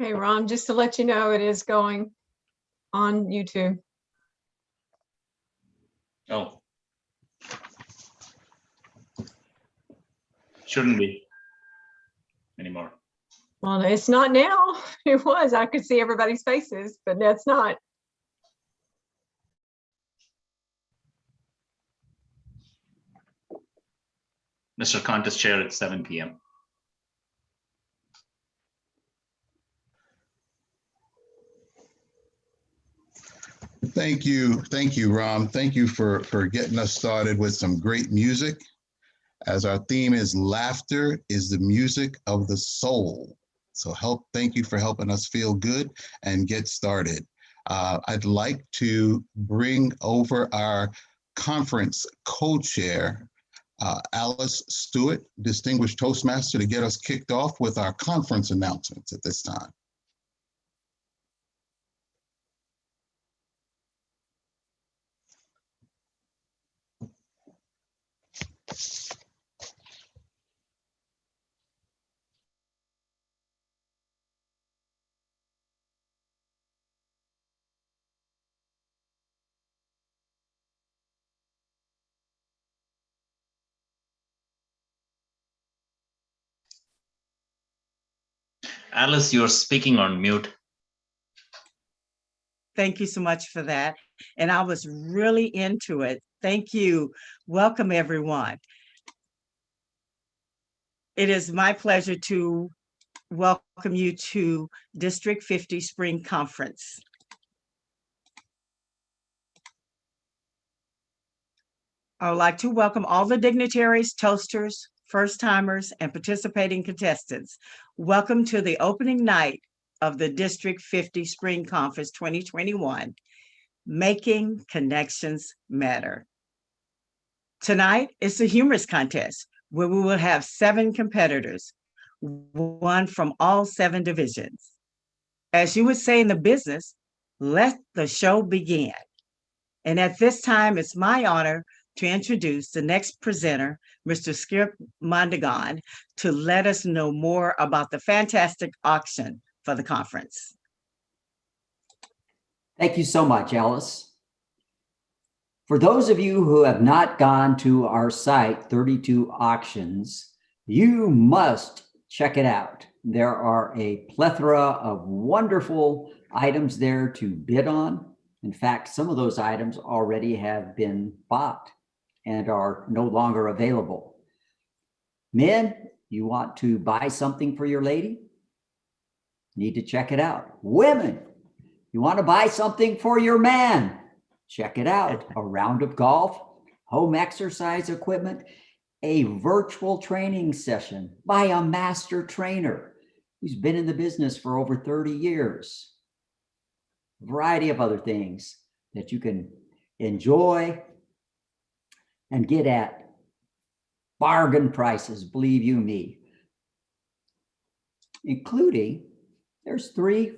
Hey, Ron, just to let you know, it is going on YouTube. Oh. Shouldn't be anymore. Well, it's not now. It was. I could see everybody's faces, but that's not. Mr. Contest Chair at 7 p.m. Thank you, Ram. Thank you for getting us started with some great music. As our theme is laughter is the music of the soul. So thank you for helping us feel good and get started. I'd like to bring over our conference co-chair, Alice Stewart, Distinguished Toastmaster, to get us kicked off with our conference announcements at this time. Alice, you're speaking on mute. Thank you so much for that. And I was really into it. Thank you. Welcome, everyone. It is my pleasure to welcome you to District 50 Spring Conference. I would like to welcome all the dignitaries, toasters, first-timers, and participating contestants. Welcome to the opening night of the District 50 Spring Conference 2021, Making Connections Matter. Tonight is the Humorous contest, where we will have 7 competitors, one from all 7 divisions. As you would say in the business, let the show begin. And at this time, it's my honor to introduce the next presenter, Mr. Skip Mondragon, to let us know more about the fantastic auction for the conference. Thank you so much, Alice. For those of you who have not gone to our site, 32 Auctions, you must check it out. There are a plethora of wonderful items there to bid on. In fact, some of those items already have been bought and are no longer available. Men, you want to buy something for your lady? Need to check it out. Women, you want to buy something for your man? Check it out. A round of golf, home exercise equipment, a virtual training session by a master trainer who's been in the business for over 30 years. A variety of other things that you can enjoy and get at bargain prices, believe you me. Including, there's 3,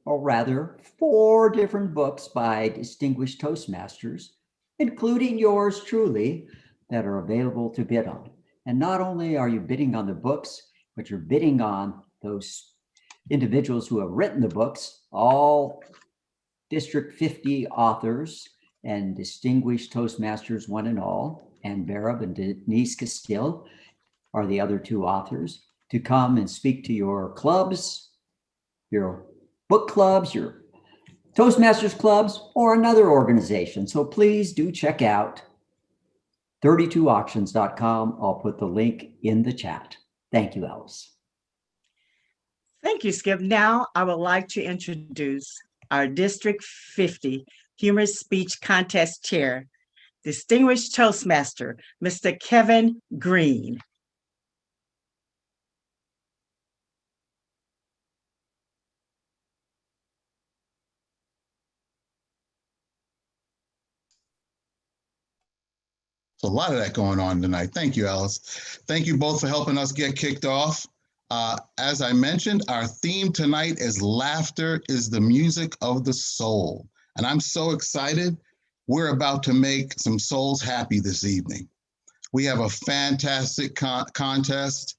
or rather 4 different books by distinguished Toastmasters, including yours truly, that are available to bid on. And not only are you bidding on the books, but you're bidding on those individuals who have written the books, all District 50 authors and distinguished Toastmasters one and all, Ann Barab and Denise Castile are the other 2 authors, to come and speak to your clubs, your book clubs, your Toastmasters clubs, or another organization. So please do check out 32auctions.com. I'll put the link in the chat. Thank you, Alice. Thank you, Skip. Now I would like to introduce our District 50 Humorous Speech Contest Chair, Distinguished Toastmaster, Mr. Kevin Green. So a lot of that going on tonight. Thank you, Alice. Thank you both for helping us get kicked off. As I mentioned, our theme tonight is laughter is the music of the soul. And I'm so excited. We're about to make some souls happy this evening. We have a fantastic contest.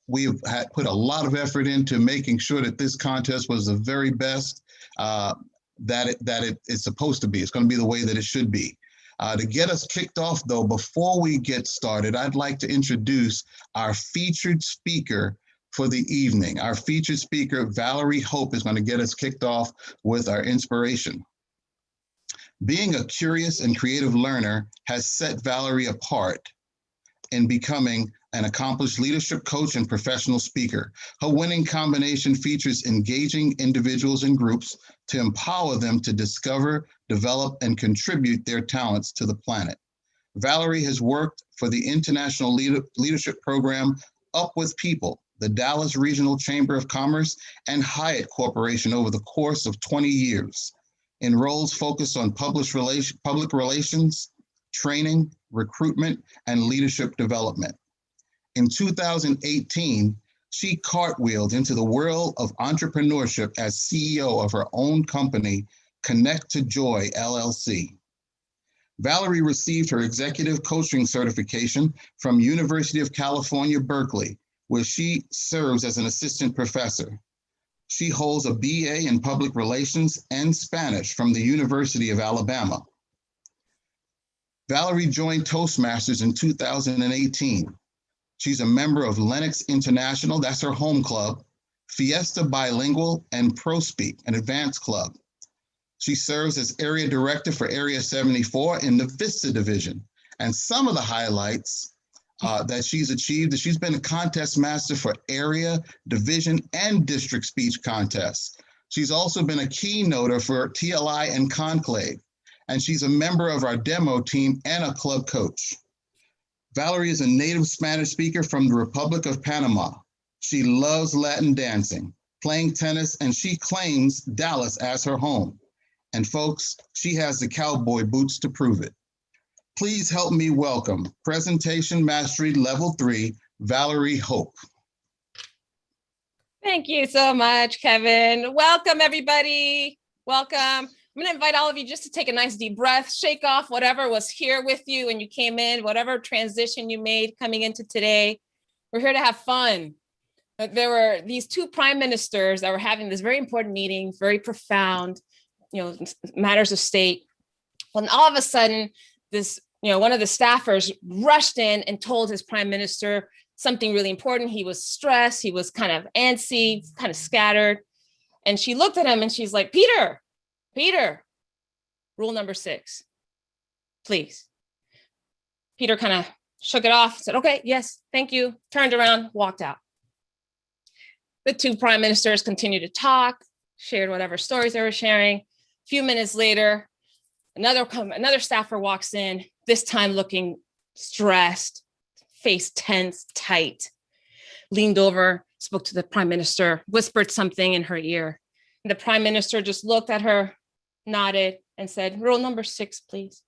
We've put a lot of effort into making sure that this contest was the very best that it is supposed to be. It's going to be the way that it should be. To get us kicked off, though, before we get started, I'd like to introduce our featured speaker for the evening. Our featured speaker, Valerie Hope, is going to get us kicked off with our inspiration. Being a curious and creative learner has set Valerie apart in becoming an accomplished leadership coach and professional speaker. Her winning combination features engaging individuals and groups to empower them to discover, develop, and contribute their talents to the planet. Valerie has worked for the International Leadership Program Up With People, the Dallas Regional Chamber of Commerce, and Hyatt Corporation over the course of 20 years in roles focused on public relations, training, recruitment, and leadership development. In 2018, she cartwheeled into the world of entrepreneurship as CEO of her own company, Connect to Joy, LLC. Valerie received her executive coaching certification from University of California, Berkeley, where she serves as an assistant professor. She holds a BA in public relations and Spanish from the University of Alabama. Valerie joined Toastmasters in 2018. She's a member of Lennox International, that's her home club, Fiesta Bilingual, and ProSpeak, an advanced club. She serves as area director for Area 74 in the Vista division. And some of the highlights that she's achieved is she's been a contest master for area, division, and district speech contests. She's also been a keynoter for TLI and Conclave, and she's a member of our demo team and a club coach. Valerie is a native Spanish speaker from the Republic of Panama. She loves Latin dancing, playing tennis, and she claims Dallas as her home. And folks, she has the cowboy boots to prove it. Please help me welcome Presentation Mastery Level 3, Valerie Hope. Thank you so much, Kevin. Welcome, everybody. Welcome. I'm going to invite all of you just to take a nice deep breath, shake off whatever was here with you when you came in, whatever transition you made coming into today. We're here to have fun. There were these two prime ministers that were having this very important meeting, very profound, matters of state. When all of a sudden, this, one of the staffers rushed in and told his prime minister something really important. He was stressed. He was kind of antsy, kind of scattered. And she looked at him and she's like, Peter, rule number 6, please. Peter kind of shook it off, said, okay, yes, thank you. Turned around, walked out. The two prime ministers continued to talk, shared whatever stories they were sharing. A few minutes later, another staffer walks in, this time looking stressed, face tense, tight, leaned over, spoke to the prime minister, whispered something in her ear. And the prime minister just looked at her, nodded, and said, rule number 6, please.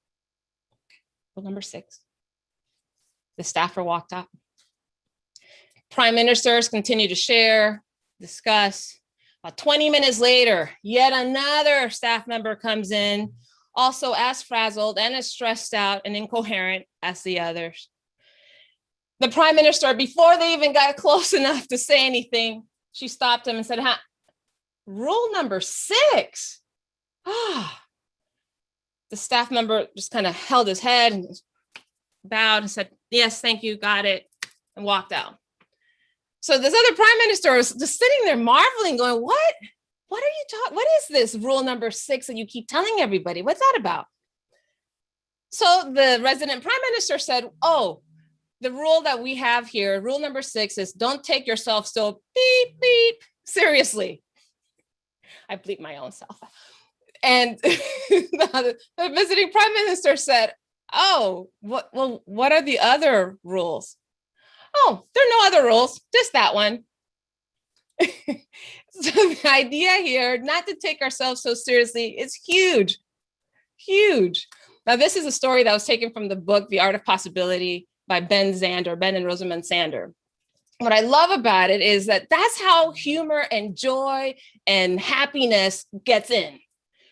Rule number 6. The staffer walked up. Prime ministers continued to share, discuss. About 20 minutes later, yet another staff member comes in, also as frazzled and as stressed out and incoherent as the others. The prime minister, before they even got close enough to say anything, she stopped him and said, rule number 6. The staff member just kind of held his head and bowed and said, yes, thank you, got it, and walked out. So this other prime minister was just sitting there marveling, going, what are you talking? What is this rule number 6 that you keep telling everybody? What's that about? So the resident prime minister said, oh, the rule that we have here, rule number 6 is don't take yourself so beep, beep, seriously. I bleep my own self. And the visiting prime minister said, oh, what are the other rules? Oh, there are no other rules, just that one. So the idea here, not to take ourselves so seriously, is huge, huge. Now, this is a story that was taken from the book, The Art of Possibility by Ben and Rosamund Sander. What I love about it is that that's how humor and joy and happiness gets in.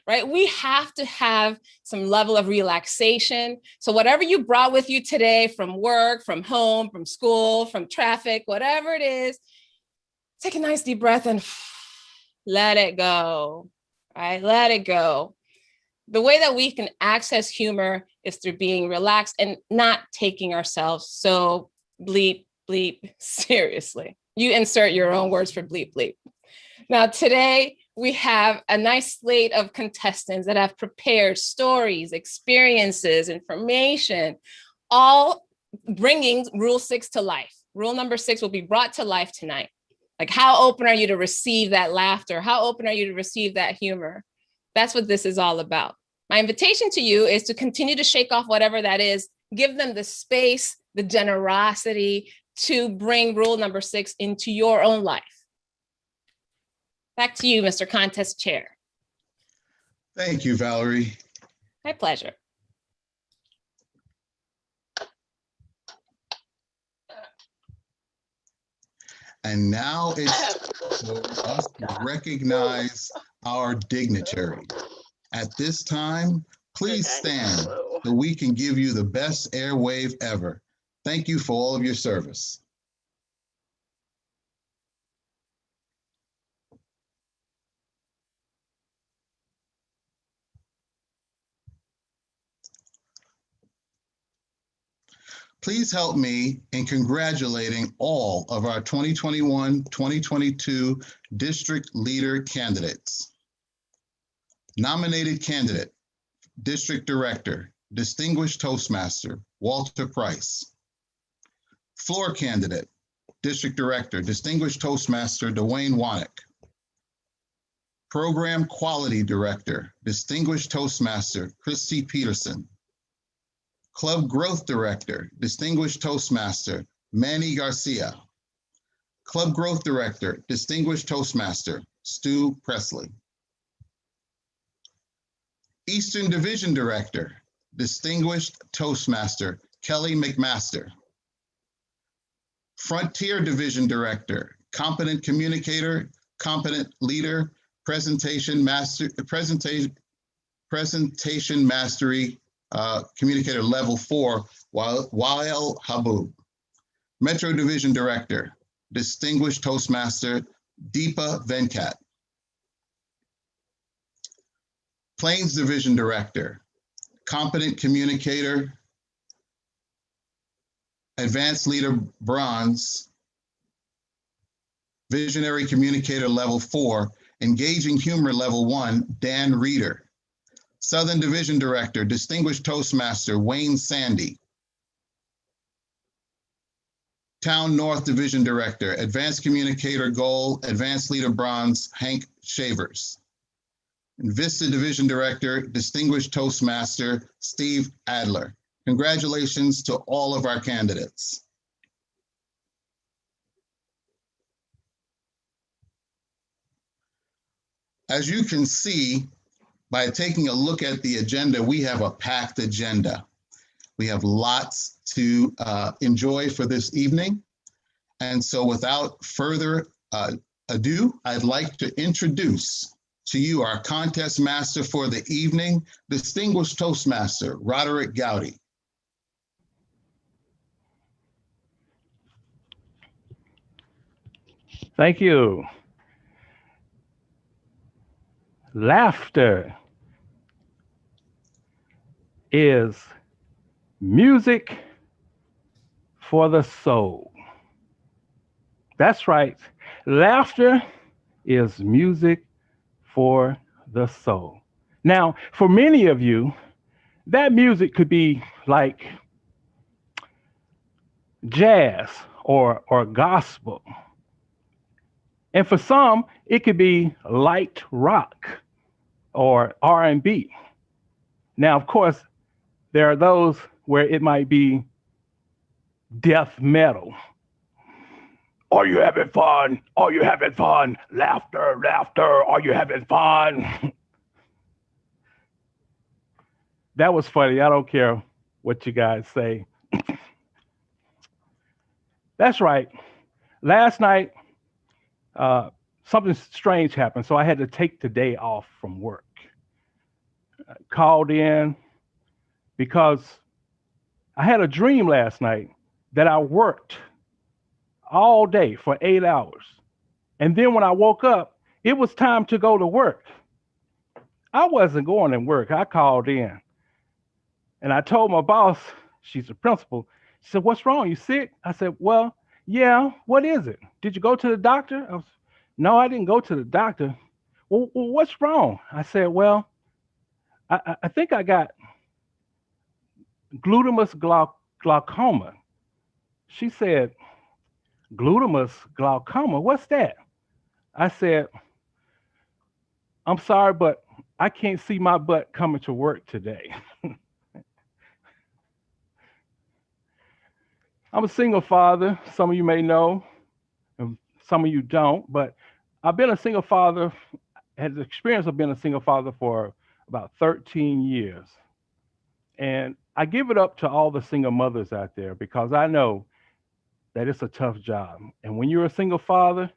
right? We have to have some level of relaxation. So whatever you brought with you today from work, from home, from school, from traffic, whatever it is, take a nice deep breath and let it go, right? Let it go. The way that we can access humor is through being relaxed and not taking ourselves so bleep, seriously. You insert your own words for bleep. Now, today, we have a nice slate of contestants that have prepared stories, experiences, information, all bringing Rule 6 to life. Rule number 6 will be brought to life tonight. Like, how open are you to receive that laughter? How open are you to receive that humor? That's what this is all about. My invitation to you is to continue to shake off whatever that is. Give them the space, the generosity to bring rule number 6 into your own life. Back to you, Mr. Contest Chair. Thank you, Valerie. My pleasure. And now it's for us to recognize our dignitary. At this time, please stand so we can give you the best airwave ever. Thank you for all of your service. Please help me in congratulating all of our 2021-2022 district leader candidates. Nominated candidate, District Director, Distinguished Toastmaster, Walter Price. Floor candidate, District Director, Distinguished Toastmaster, Dwayne Wanick. Program Quality Director, Distinguished Toastmaster, Christy Peterson. Club Growth Director, Distinguished Toastmaster, Manny Garcia. Club Growth Director, Distinguished Toastmaster, Stu Presley. Eastern Division Director, Distinguished Toastmaster, Kelly McMaster. Frontier Division Director, Competent Communicator, Competent Leader, Presentation Mastery, Communicator Level 4, Wael Habub. Metro Division Director, Distinguished Toastmaster, Deepa Venkat. Plains Division Director, Competent Communicator, Advanced Leader Bronze, Visionary Communicator Level 4, Engaging Humor Level 1, Dan Reeder. Southern Division Director, Distinguished Toastmaster, Wayne Sandy. Town North Division Director, Advanced Communicator Gold, Advanced Leader Bronze, Hank Shavers. And Vista Division Director, Distinguished Toastmaster, Steve Adler. Congratulations to all of our candidates. As you can see, by taking a look at the agenda, we have a packed agenda. We have lots to enjoy for this evening. And so without further ado, I'd like to introduce to you our contest master for the evening, Distinguished Toastmaster, Roderick Gowdy. Thank you. Laughter is music for the soul. That's right. Laughter is music for the soul. Now, for many of you, that music could be like jazz or gospel. And for some, it could be light rock or R&B. Now, of course, there are those where it might be death metal. Are you having fun? Are you having fun? Laughter, laughter, are you having fun? That was funny. I don't care what you guys say. That's right. Last night, something strange happened, so I had to take the day off from work. called in because I had a dream last night that I worked all day for 8 hours. And then when I woke up, it was time to go to work. I wasn't going to work. I called in and I told my boss, she's the principal. She said, "What's wrong? You sick?" I said, "Well, yeah, what is it? Did you go to the doctor?" No, I didn't go to the doctor. Well, what's wrong? I said, "Well, I think I got glutamus glaucoma." She said, "Glutamus glaucoma? What's that?" I said, "I'm sorry, but I can't see my butt coming to work today." I'm a single father. Some of you may know, and some of you don't, but I've been a single father, had the experience of being a single father for about 13 years. And I give it up to all the single mothers out there because I know that it's a tough job. And when you're a single father,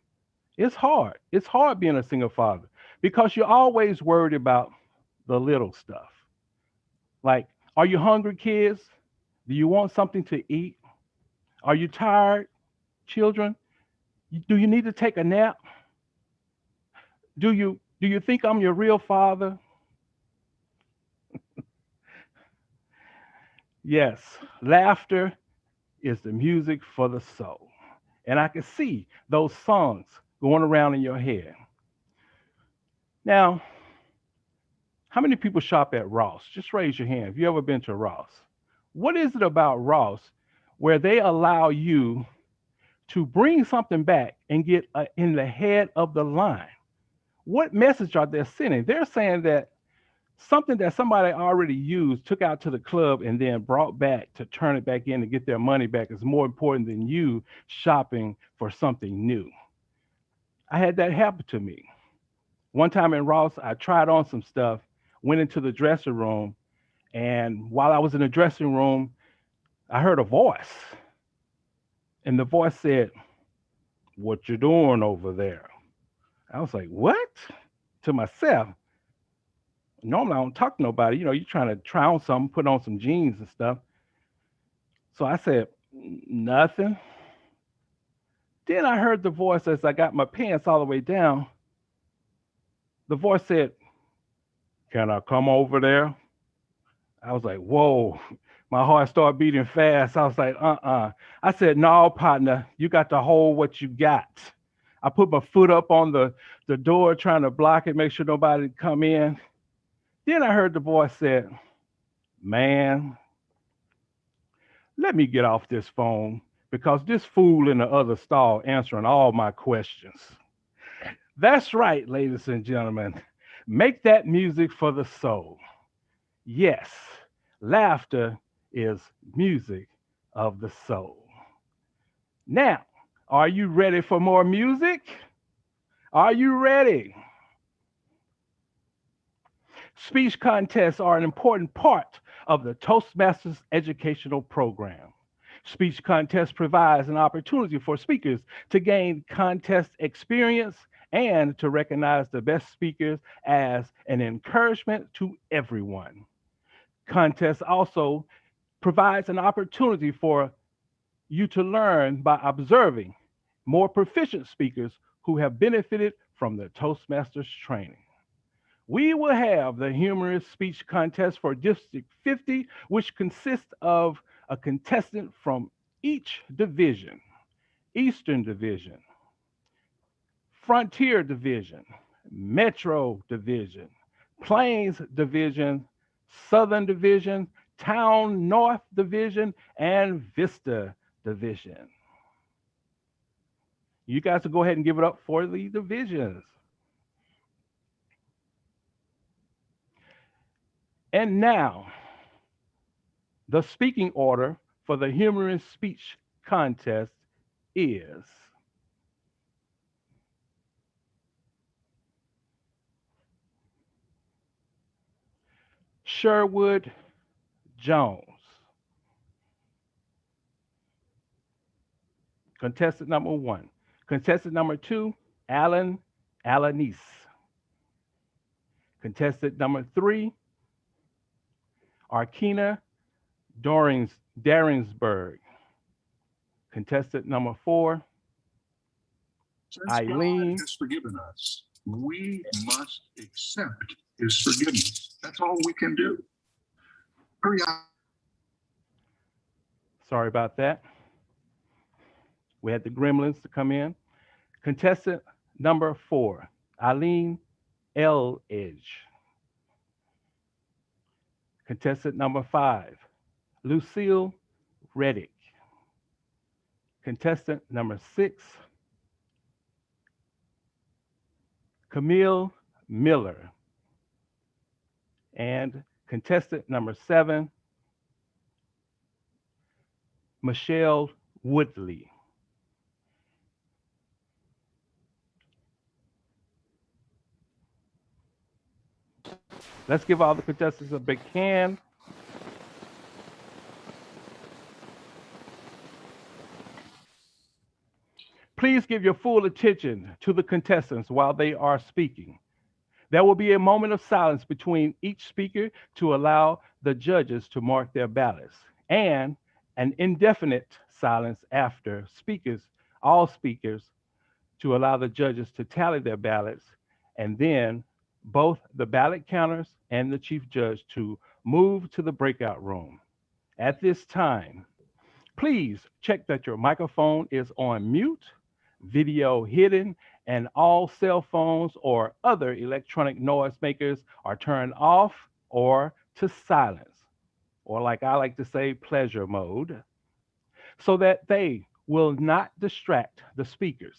it's hard. It's hard being a single father because you're always worried about the little stuff. Like, are you hungry, kids? Do you want something to eat? Are you tired, children? Do you need to take a nap? Do you think I'm your real father? Yes, laughter is the music for the soul. And I can see those songs going around in your head. Now, how many people shop at Ross? Just raise your hand if you ever been to Ross. What is it about Ross where they allow you to bring something back and get in the head of the line? What message are they sending? They're saying that something that somebody already used, took out to the club, and then brought back to turn it back in to get their money back is more important than you shopping for something new. I had that happen to me. One time in Ross, I tried on some stuff, went into the dressing room, and while I was in the dressing room, I heard a voice. And the voice said, "What you doing over there?" I was like, "What?" To myself. Normally I don't talk to nobody. You know, you're trying to try on something, put on some jeans and stuff. So I said, "Nothing." Then I heard the voice as I got my pants all the way down. The voice said, "Can I come over there?" I was like, whoa. My heart started beating fast. I was like, I said, "No, partner, you got to hold what you got." I put my foot up on the door trying to block it, make sure nobody come in. Then I heard the voice said, "Man, let me get off this phone because this fool in the other stall answering all my questions." That's right, ladies and gentlemen. Make that music for the soul. Yes, laughter is music of the soul. Now, are you ready for more music? Are you ready? Speech contests are an important part of the Toastmasters educational program. Speech contest provides an opportunity for speakers to gain contest experience and to recognize the best speakers as an encouragement to everyone. Contest also provides an opportunity for you to learn by observing more proficient speakers who have benefited from the Toastmasters training. We will have the Humorous Speech Contest for District 50, which consists of a contestant from each division: Eastern Division, Frontier Division, Metro Division, Plains Division, Southern Division, Town North Division, and Vista Division. You guys will go ahead and give it up for the divisions. And now, the speaking order for the Humorous Speech Contest is Sherwood Jones. Contestant number 1. Contestant number 2, Alan Alanis. Contestant number 3, Arkina Daringsburg. Contestant number 4, Since Eileen. God has forgiven us, we must accept his forgiveness. That's all we can do. Hurry up. Sorry about that. We had the gremlins to come in. Contestant number 4, Eileen L. Edge. Contestant number 5, Lucille Reddick. Contestant number 6, Camille Miller. And contestant number 7, Michelle Woodley. Let's give all the contestants a big hand. Please give your full attention to the contestants while they are speaking. There will be a moment of silence between each speaker to allow the judges to mark their ballots, and an indefinite silence after all speakers, to allow the judges to tally their ballots, and then both the ballot counters and the chief judge to move to the breakout room. At this time, please check that your microphone is on mute, video hidden, and all cell phones or other electronic noise makers are turned off or to silence, or like I like to say, pleasure mode, so that they will not distract the speakers.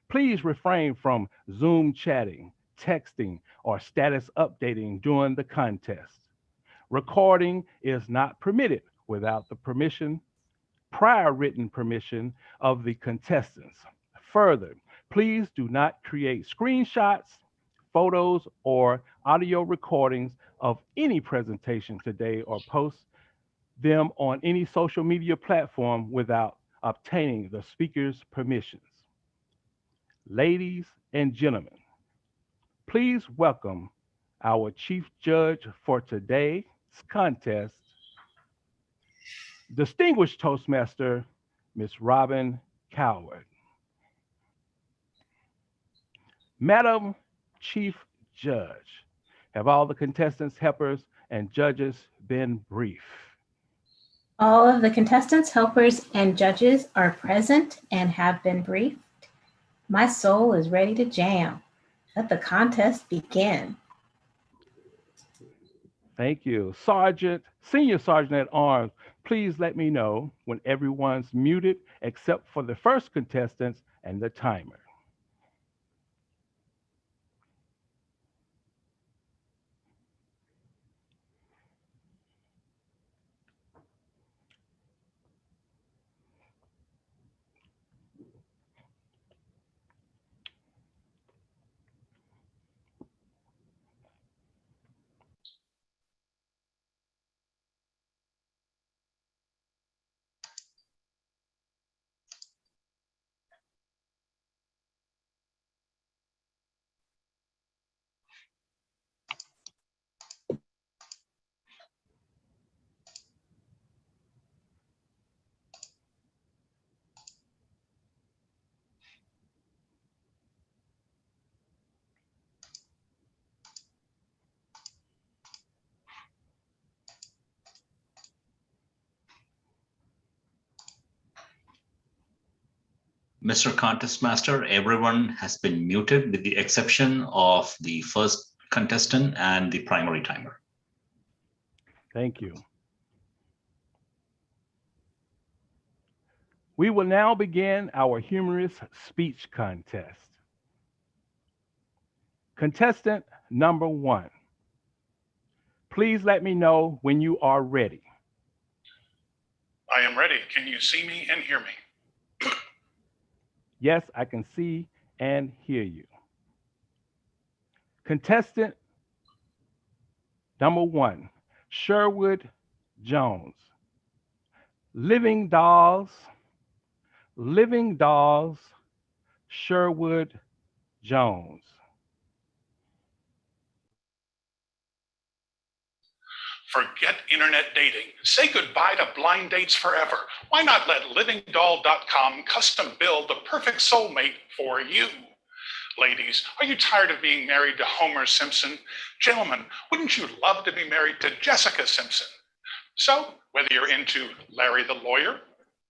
Please refrain from Zoom chatting, texting, or status updating during the contest. Recording is not permitted without the prior written permission of the contestants. Further, please do not create screenshots, photos, or audio recordings of any presentation today or post them on any social media platform without obtaining the speaker's permissions. Ladies and gentlemen, please welcome our chief judge for today's contest, distinguished Toastmaster, Ms. Robin Coward. Madam Chief Judge, have all the contestants, helpers, and judges been brief? All of the contestants, helpers, and judges are present and have been briefed. My soul is ready to jam. Let the contest begin. Thank you. Senior Sergeant at Arms, please let me know when everyone's muted except for the first contestants and the timer. Mr. Contest Master, everyone has been muted with the exception of the first contestant and the primary timer. Thank you. We will now begin our humorous speech contest. Contestant number 1, please let me know when you are ready. I am ready. Can you see me and hear me? Yes, I can see and hear you. Contestant number 1, Sherwood Jones. Living Dolls, Sherwood Jones. Forget internet dating. Say goodbye to blind dates forever. Why not let livingdoll.com custom build the perfect soulmate for you? Ladies, are you tired of being married to Homer Simpson? Gentlemen, wouldn't you love to be married to Jessica Simpson? So, whether you're into Larry the lawyer,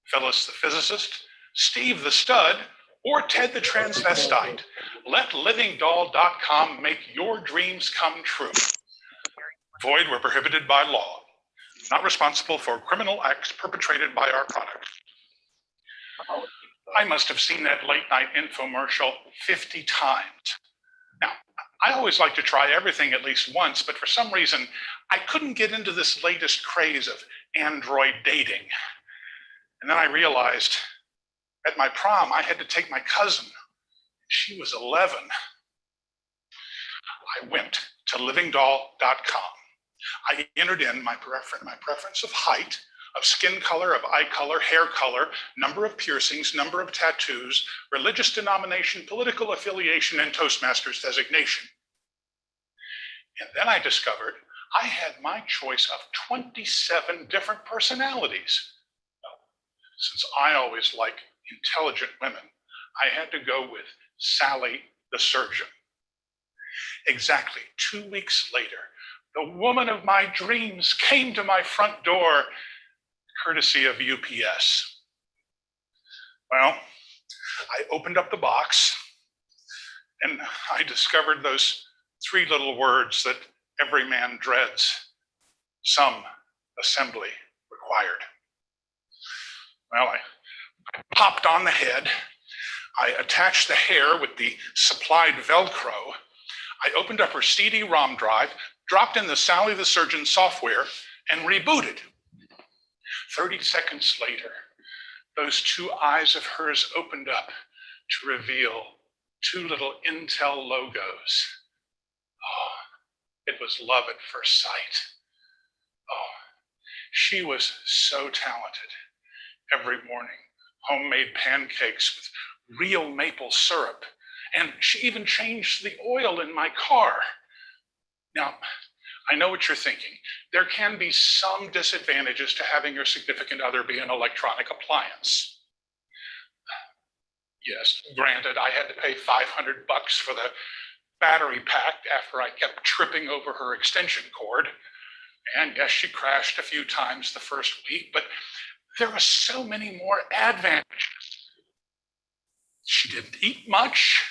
Phyllis the physicist, Steve the stud, or Ted the transvestite, let livingdoll.com make your dreams come true. Void where prohibited by law. Not responsible for criminal acts perpetrated by our product. I must have seen that late night infomercial 50 times. Now, I always like to try everything at least once, but for some reason, I couldn't get into this latest craze of Android dating. And then I realized at my prom, I had to take my cousin. She was 11. I went to livingdoll.com. I entered in my preference of height, of skin color, of eye color, hair color, number of piercings, number of tattoos, religious denomination, political affiliation, and Toastmasters designation. And then I discovered I had my choice of 27 different personalities. Since I always like intelligent women, I had to go with Sally the surgeon. Exactly 2 weeks later, the woman of my dreams came to my front door, courtesy of UPS. Well, I opened up the box and I discovered those 3 little words that every man dreads: some assembly required. Well, I popped on the head. I attached the hair with the supplied Velcro. I opened up her CD-ROM drive, dropped in the Sally the Surgeon software, and rebooted. 30 seconds later, those 2 eyes of hers opened up to reveal 2 little Intel logos. Oh, it was love at first sight. Oh, she was so talented. Every morning, homemade pancakes with real maple syrup, and she even changed the oil in my car. Now, I know what you're thinking. There can be some disadvantages to having your significant other be an electronic appliance. Yes, granted, I had to pay $500 for the battery pack after I kept tripping over her extension cord. And yes, she crashed a few times the first week, but there are so many more advantages. She didn't eat much.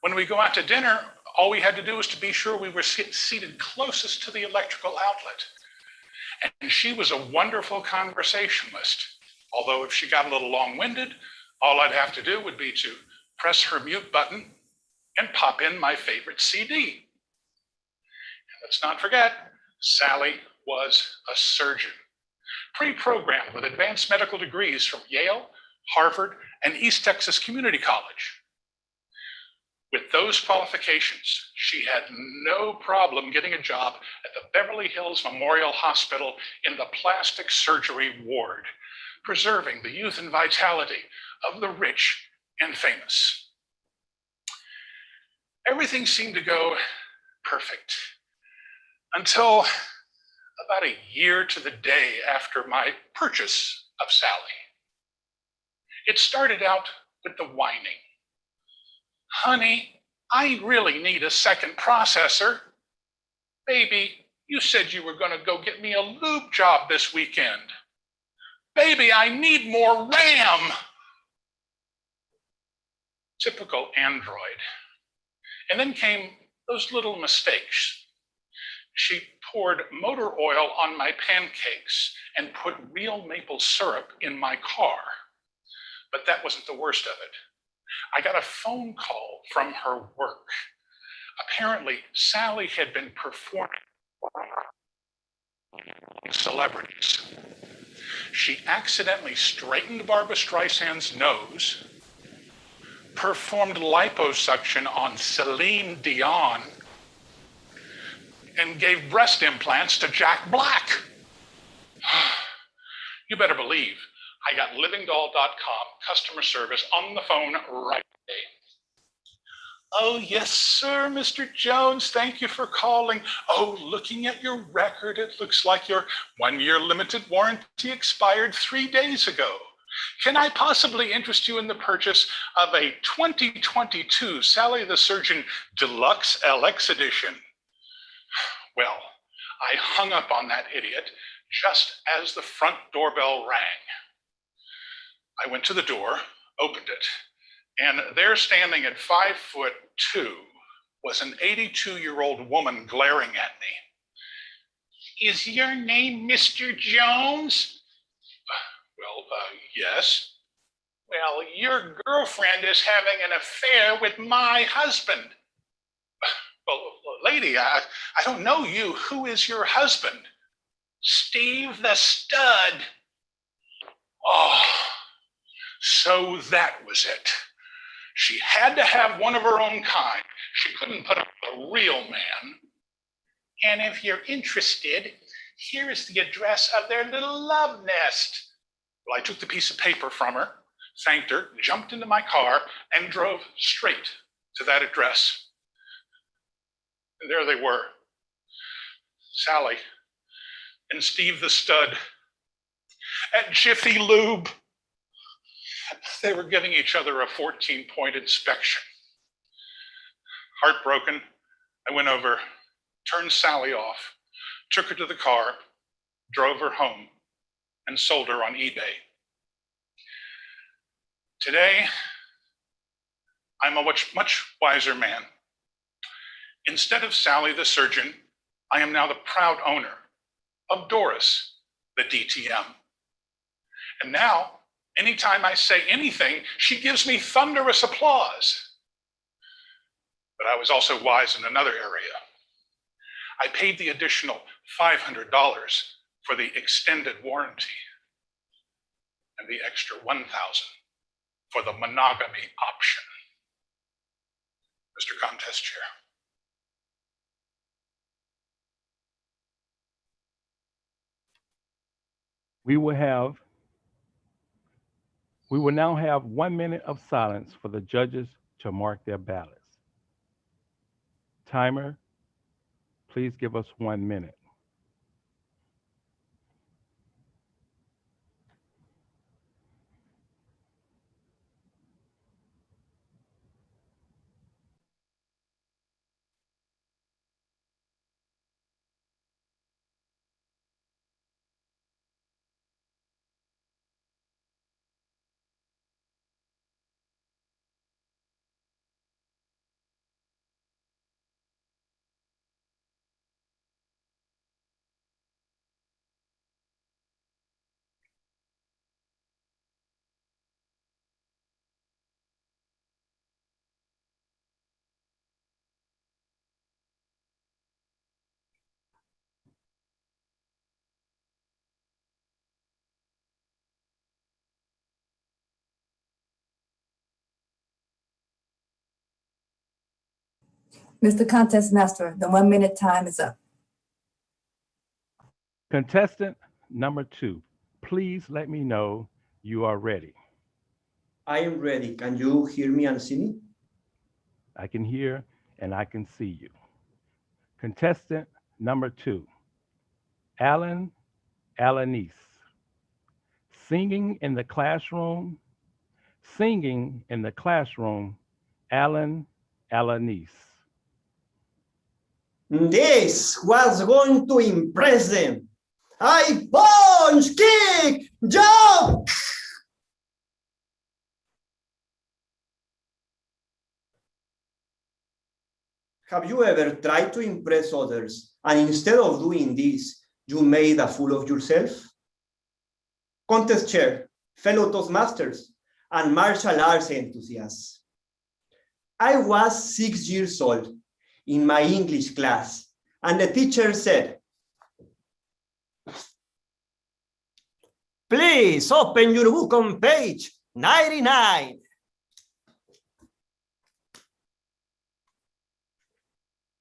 When we go out to dinner, all we had to do was to be sure we were seated closest to the electrical outlet. And she was a wonderful conversationalist. Although if she got a little long-winded, all I'd have to do would be to press her mute button and pop in my favorite CD. And let's not forget, Sally was a surgeon, pre-programmed with advanced medical degrees from Yale, Harvard, and East Texas Community College. With those qualifications, she had no problem getting a job at the Beverly Hills Memorial Hospital in the plastic surgery ward, preserving the youth and vitality of the rich and famous. Everything seemed to go perfect until about a year to the day after my purchase of Sally. It started out with the whining. Honey, I really need a second processor. Baby, you said you were going to go get me a lube job this weekend. Baby, I need more RAM. Typical Android. And then came those little mistakes. She poured motor oil on my pancakes and put real maple syrup in my car. But that wasn't the worst of it. I got a phone call from her work. Apparently, Sally had been performing celebrities. She accidentally straightened Barbra Streisand's nose, performed liposuction on Celine Dion, and gave breast implants to Jack Black. You better believe I got livingdoll.com customer service on the phone right away. Oh, yes, sir, Mr. Jones. Thank you for calling. Oh, looking at your record, it looks like your 1-year limited warranty expired 3 days ago. Can I possibly interest you in the purchase of a 2022 Sally the Surgeon Deluxe LX edition? Well, I hung up on that idiot just as the front doorbell rang. I went to the door, opened it, and there standing at 5'2" was an 82-year-old woman glaring at me. Is your name Mr. Jones? Well, yes. Well, your girlfriend is having an affair with my husband. Well, lady, I don't know you. Who is your husband? Steve the Stud. Oh, so that was it. She had to have one of her own kind. She couldn't put up with a real man. And if you're interested, here is the address of their little love nest. Well, I took the piece of paper from her, thanked her, jumped into my car, and drove straight to that address. And there they were, Sally and Steve the Stud at Jiffy Lube. They were giving each other a 14-point inspection. Heartbroken, I went over, turned Sally off, took her to the car, drove her home, and sold her on eBay. Today, I'm a much wiser man. Instead of Sally the Surgeon, I am now the proud owner of Doris, the DTM. And now, anytime I say anything, she gives me thunderous applause. But I was also wise in another area. I paid the additional $500 for the extended warranty and the extra $1,000 for the monogamy option. Mr. Contest Chair. We will now have 1 minute of silence for the judges to mark their ballots. Timer, please give us 1 minute. Mr. Contest Master, the 1 minute time is up. Contestant number 2, please let me know you are ready. I am ready. Can you hear me and see me? I can hear and I can see you. Contestant number 2, Alanis. Singing in the classroom, Alanis. This was going to impress them. I punch, kick, jump. Have you ever tried to impress others and instead of doing this, you made a fool of yourself? Contest chair, fellow Toastmasters, and martial arts enthusiasts. I was 6 years old in my English class, and the teacher said, "Please open your book on page 99.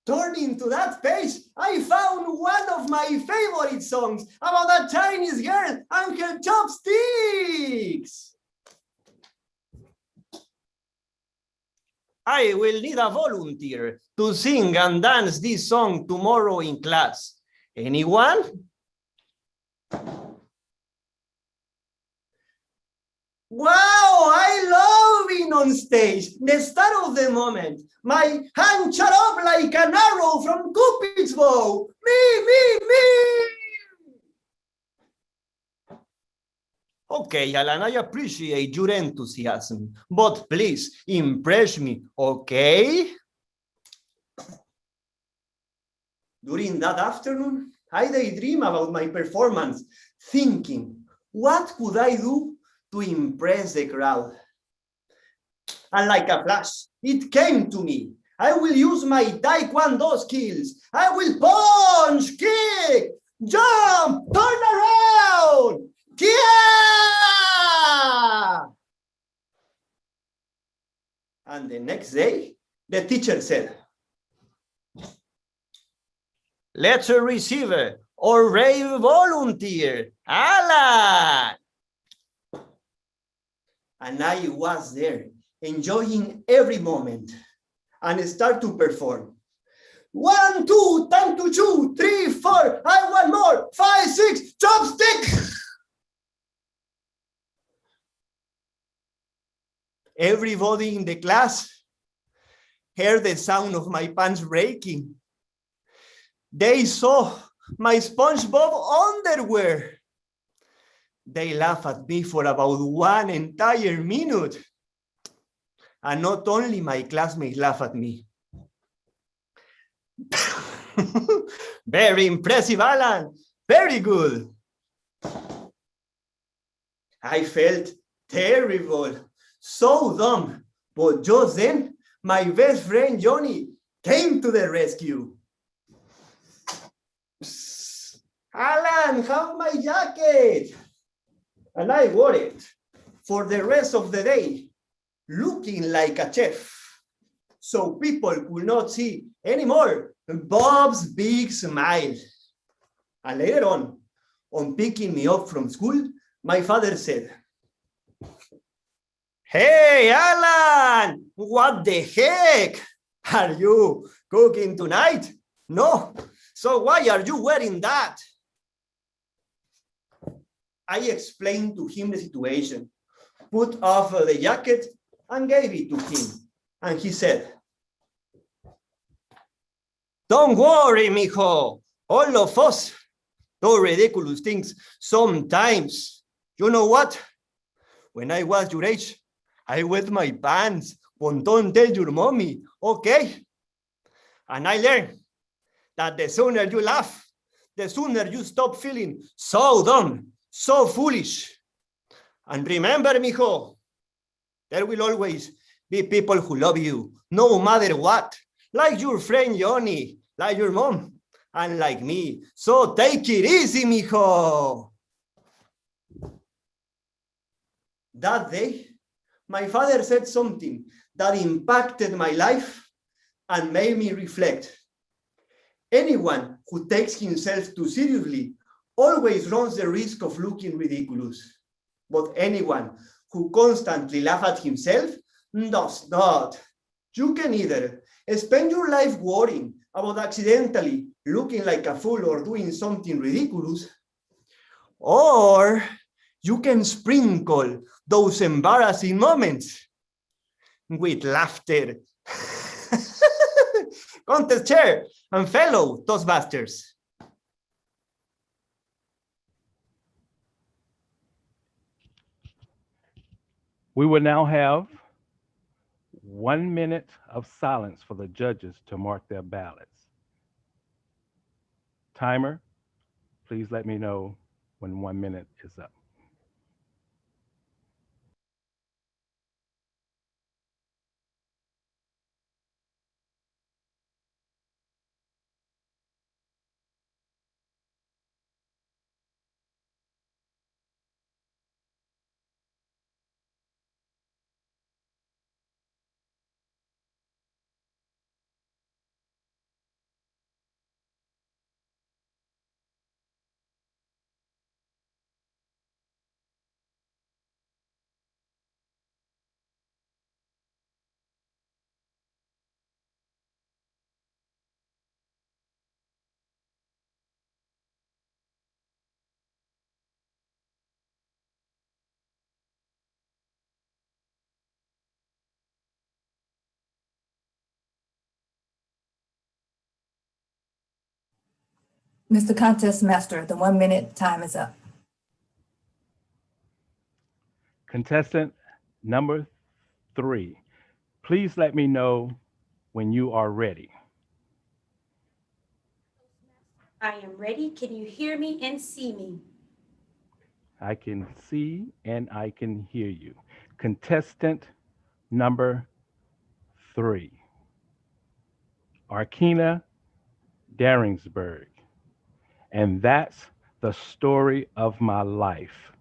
Turning to that page, I found one of my favorite songs about a Chinese girl and her chopsticks. I will need a volunteer to sing and dance this song tomorrow in class. Anyone? Wow, I love being on stage. The star of the moment. My hand shot up like an arrow from Cupid's bow. Me. Okay, Alan, I appreciate your enthusiasm, but please impress me, okay? During that afternoon, I daydream about my performance, thinking, what could I do to impress the crowd? And like a flash, it came to me. I will use my taekwondo skills. I will punch, kick, jump, turn around. Yeah! And the next day, the teacher said, let's receive or rave volunteer, Alan. And I was there, enjoying every moment, and start to perform. 1, 2, time to chew, 3, 4, I want more, 5, 6, chopstick. Everybody in the class heard the sound of my pants breaking. They saw my SpongeBob underwear. They laughed at me for about 1 entire minute. And not only my classmates laughed at me. Very impressive, Alan. Very good. I felt terrible, so dumb. But just then, my best friend Johnny came to the rescue. Psst, Alan, have my jacket. And I wore it for the rest of the day, looking like a chef. So people could not see anymore Bob's big smile. And later on picking me up from school, my father said, hey, Alan, what the heck? Are you cooking tonight? No. So why are you wearing that? I explained to him the situation, put off the jacket and gave it to him. And he said, don't worry, mijo. All of us do ridiculous things sometimes. You know what? When I was your age, I wet my pants, but don't tell your mommy, okay? And I learned that the sooner you laugh, the sooner you stop feeling so dumb, so foolish. And remember, mijo, there will always be people who love you, no matter what. Like your friend Johnny, like your mom, and like me. So take it easy, mijo. That day, my father said something that impacted my life and made me reflect. Anyone who takes himself too seriously always runs the risk of looking ridiculous. But anyone who constantly laughs at himself does not. You can either spend your life worrying about accidentally looking like a fool or doing something ridiculous, or you can sprinkle those embarrassing moments with laughter. Contest chair and fellow Toastmasters. We will now have 1 minute of silence for the judges to mark their ballots. Timer, please let me know when 1 minute is up. Mr. Contest Master, the 1 minute time is up. Contestant number 3, please let me know when you are ready. I am ready. Can you hear me and see me? I can see and I can hear you. Contestant number 3, Arkina Daringsburg. And that's the story of my life.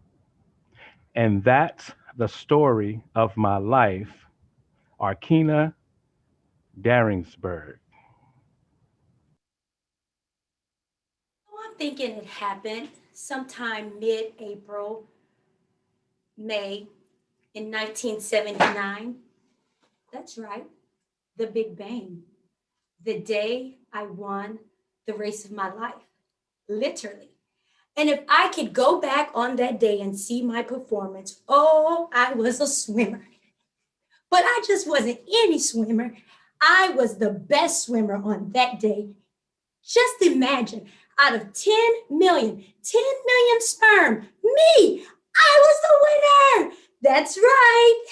And that's the story of my life, Arkina Daringsburg. I'm thinking it happened sometime mid-April, May in 1979. That's right, the Big Bang. The day I won the race of my life, literally. And if I could go back on that day and see my performance, oh, I was a swimmer. But I just wasn't any swimmer. I was the best swimmer on that day. Just imagine, out of 10 million sperm, me, I was the winner. That's right.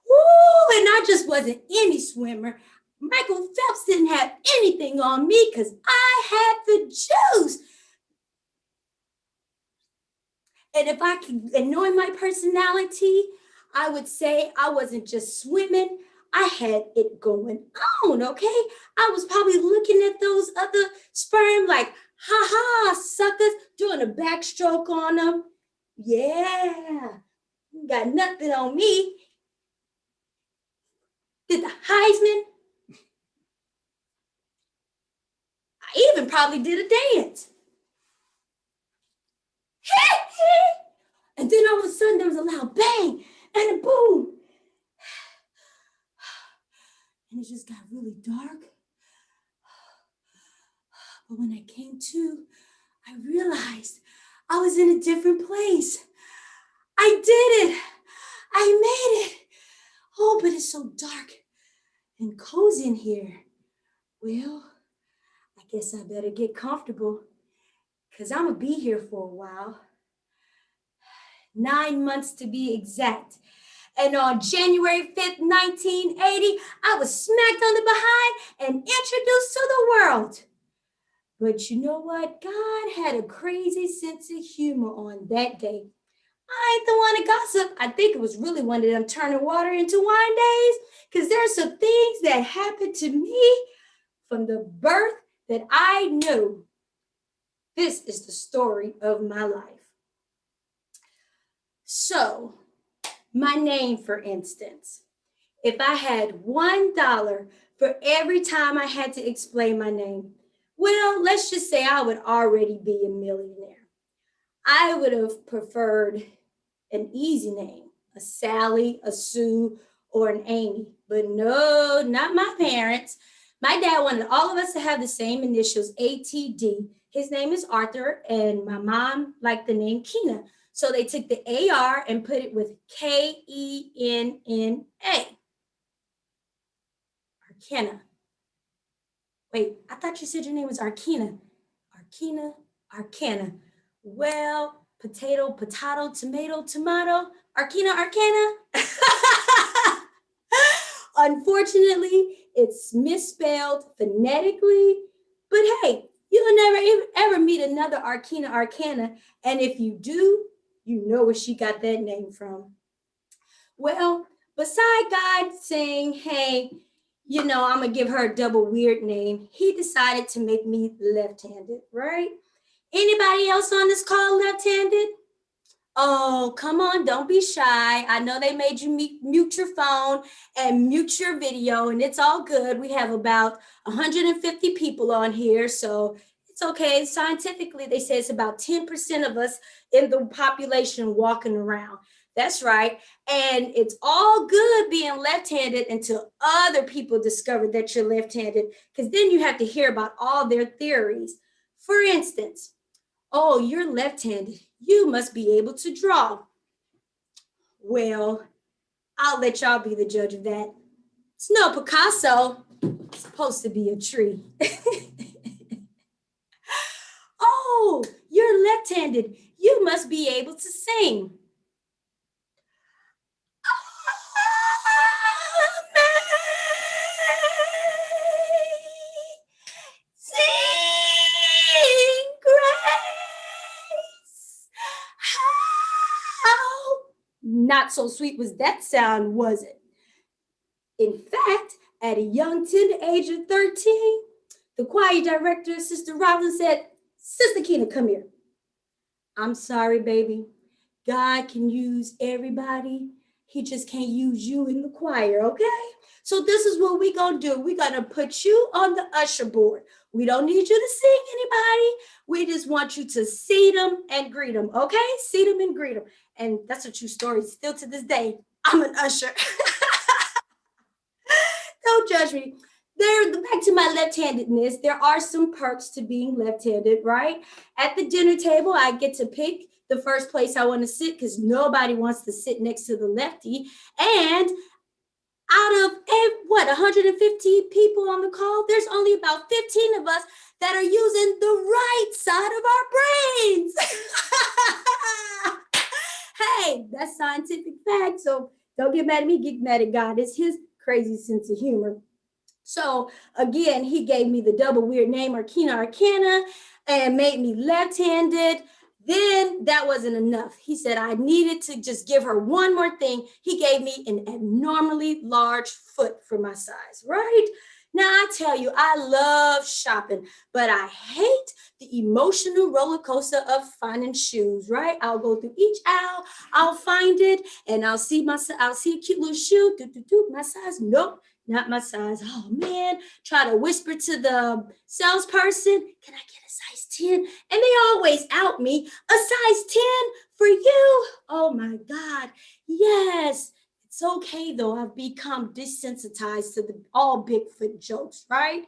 Woo, and I just wasn't any swimmer. Michael Phelps didn't have anything on me because I had the juice. And if I could, and knowing my personality, I would say I wasn't just swimming, I had it going on, okay? I was probably looking at those other sperm like, ha, suckers, doing a backstroke on them. Yeah, got nothing on me. Did the Heisman? I even probably did a dance. And then all of a sudden there was a loud bang and a boom. And it just got really dark. But when I came to, I realized I was in a different place. I did it. I made it. Oh, but it's so dark and cozy in here. Well, I guess I better get comfortable because I'm going to be here for a while. 9 months to be exact. And on January 5th, 1980, I was smacked on the behind and introduced to the world. But you know what? God had a crazy sense of humor on that day. I ain't the one to gossip. I think it was really one of them turning water into wine days, because there's some things that happened to me from the birth that I know. This is the story of my life. So, my name, for instance, if I had $1 for every time I had to explain my name, well, let's just say I would already be a millionaire. I would have preferred an easy name, a Sally, a Sue, or an Amy. But no, not my parents. My dad wanted all of us to have the same initials, ATD. His name is Arthur, and my mom liked the name Kina. So they took the AR and put it with KENNA. Arkena. Wait, I thought you said your name was Arkina. Arkena. Well, potato, tomato, Arkena. Unfortunately, it's misspelled phonetically, but hey, you'll never ever meet another Arkena. And if you do, you know where she got that name from. Well, beside God saying, hey, I'm gonna give her a double weird name, he decided to make me left-handed, right? Anybody else on this call left-handed? Oh, come on, don't be shy. I know they made you mute your phone and mute your video, and it's all good. We have about 150 people on here, so it's okay. Scientifically, they say it's about 10% of us in the population walking around. That's right. And it's all good being left-handed until other people discover that you're left-handed, because then you have to hear about all their theories. For instance, oh, you're left-handed. You must be able to draw. Well, I'll let y'all be the judge of that. It's no Picasso. It's supposed to be a tree. left-handed. You must be able to sing. Sing grace. How not so sweet was that sound, was it? In fact, at a young tender age of 13, the choir director, Sister Rollins, said, Sister Keena, come here. I'm sorry, baby. God can use everybody. He just can't use you in the choir, okay? So this is what we're going to do. We're going to put you on the usher board. We don't need you to sing anybody. We just want you to seat them and greet them, okay? Seat them and greet them. And that's a true story. Still to this day, I'm an usher. Don't judge me. Back to my left-handedness, there are some perks to being left-handed, right? At the dinner table, I get to pick the first place I want to sit because nobody wants to sit next to the lefty. And out of 150 people on the call, there's only about 15 of us that are using the right side of our brains. Hey, that's scientific fact. So don't get mad at me, get mad at God. It's his crazy sense of humor. So again, he gave me the double weird name, Arkina Arcana, and made me left-handed. Then that wasn't enough. He said I needed to just give her one more thing. He gave me an abnormally large foot for my size, right? Now, I tell you, I love shopping, but I hate the emotional roller coaster of finding shoes, right? I'll go through each aisle, I'll find it, and I'll see a cute little shoe, my size, nope. Not my size. Oh man, try to whisper to the salesperson, can I get a size 10? And they always out me, a size 10 for you. Oh my God, yes. It's okay though, I've become desensitized to all Bigfoot jokes, right?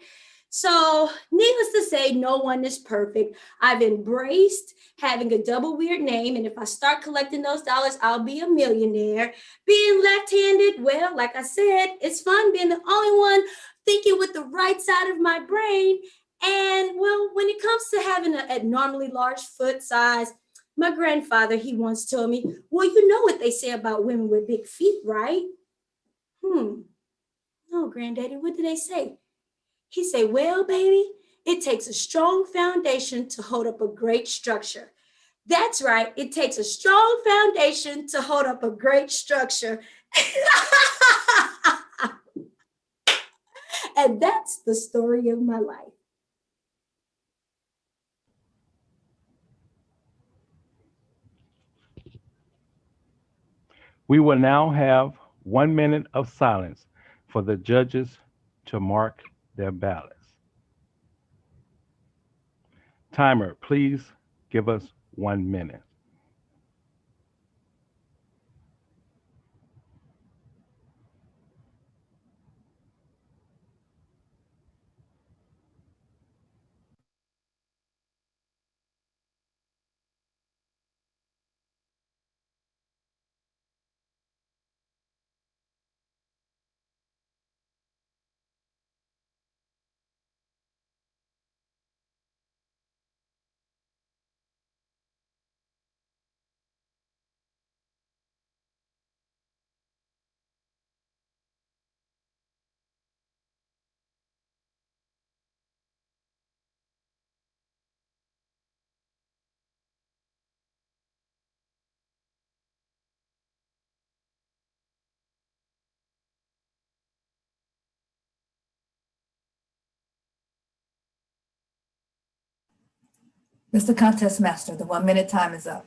So needless to say, no one is perfect. I've embraced having a double weird name. And if I start collecting those dollars, I'll be a millionaire. Being left-handed, well, like I said, it's fun being the only one thinking with the right side of my brain. And well, when it comes to having an abnormally large foot size, my grandfather, he once told me, well, you know what they say about women with big feet, right? No, Granddaddy, what did they say? He said, well, baby, it takes a strong foundation to hold up a great structure. That's right. It takes a strong foundation to hold up a great structure. And that's the story of my life. We will now have 1 minute of silence for the judges to mark their ballots. Timer, please give us 1 minute. Mr. Contest Master, the 1 minute time is up.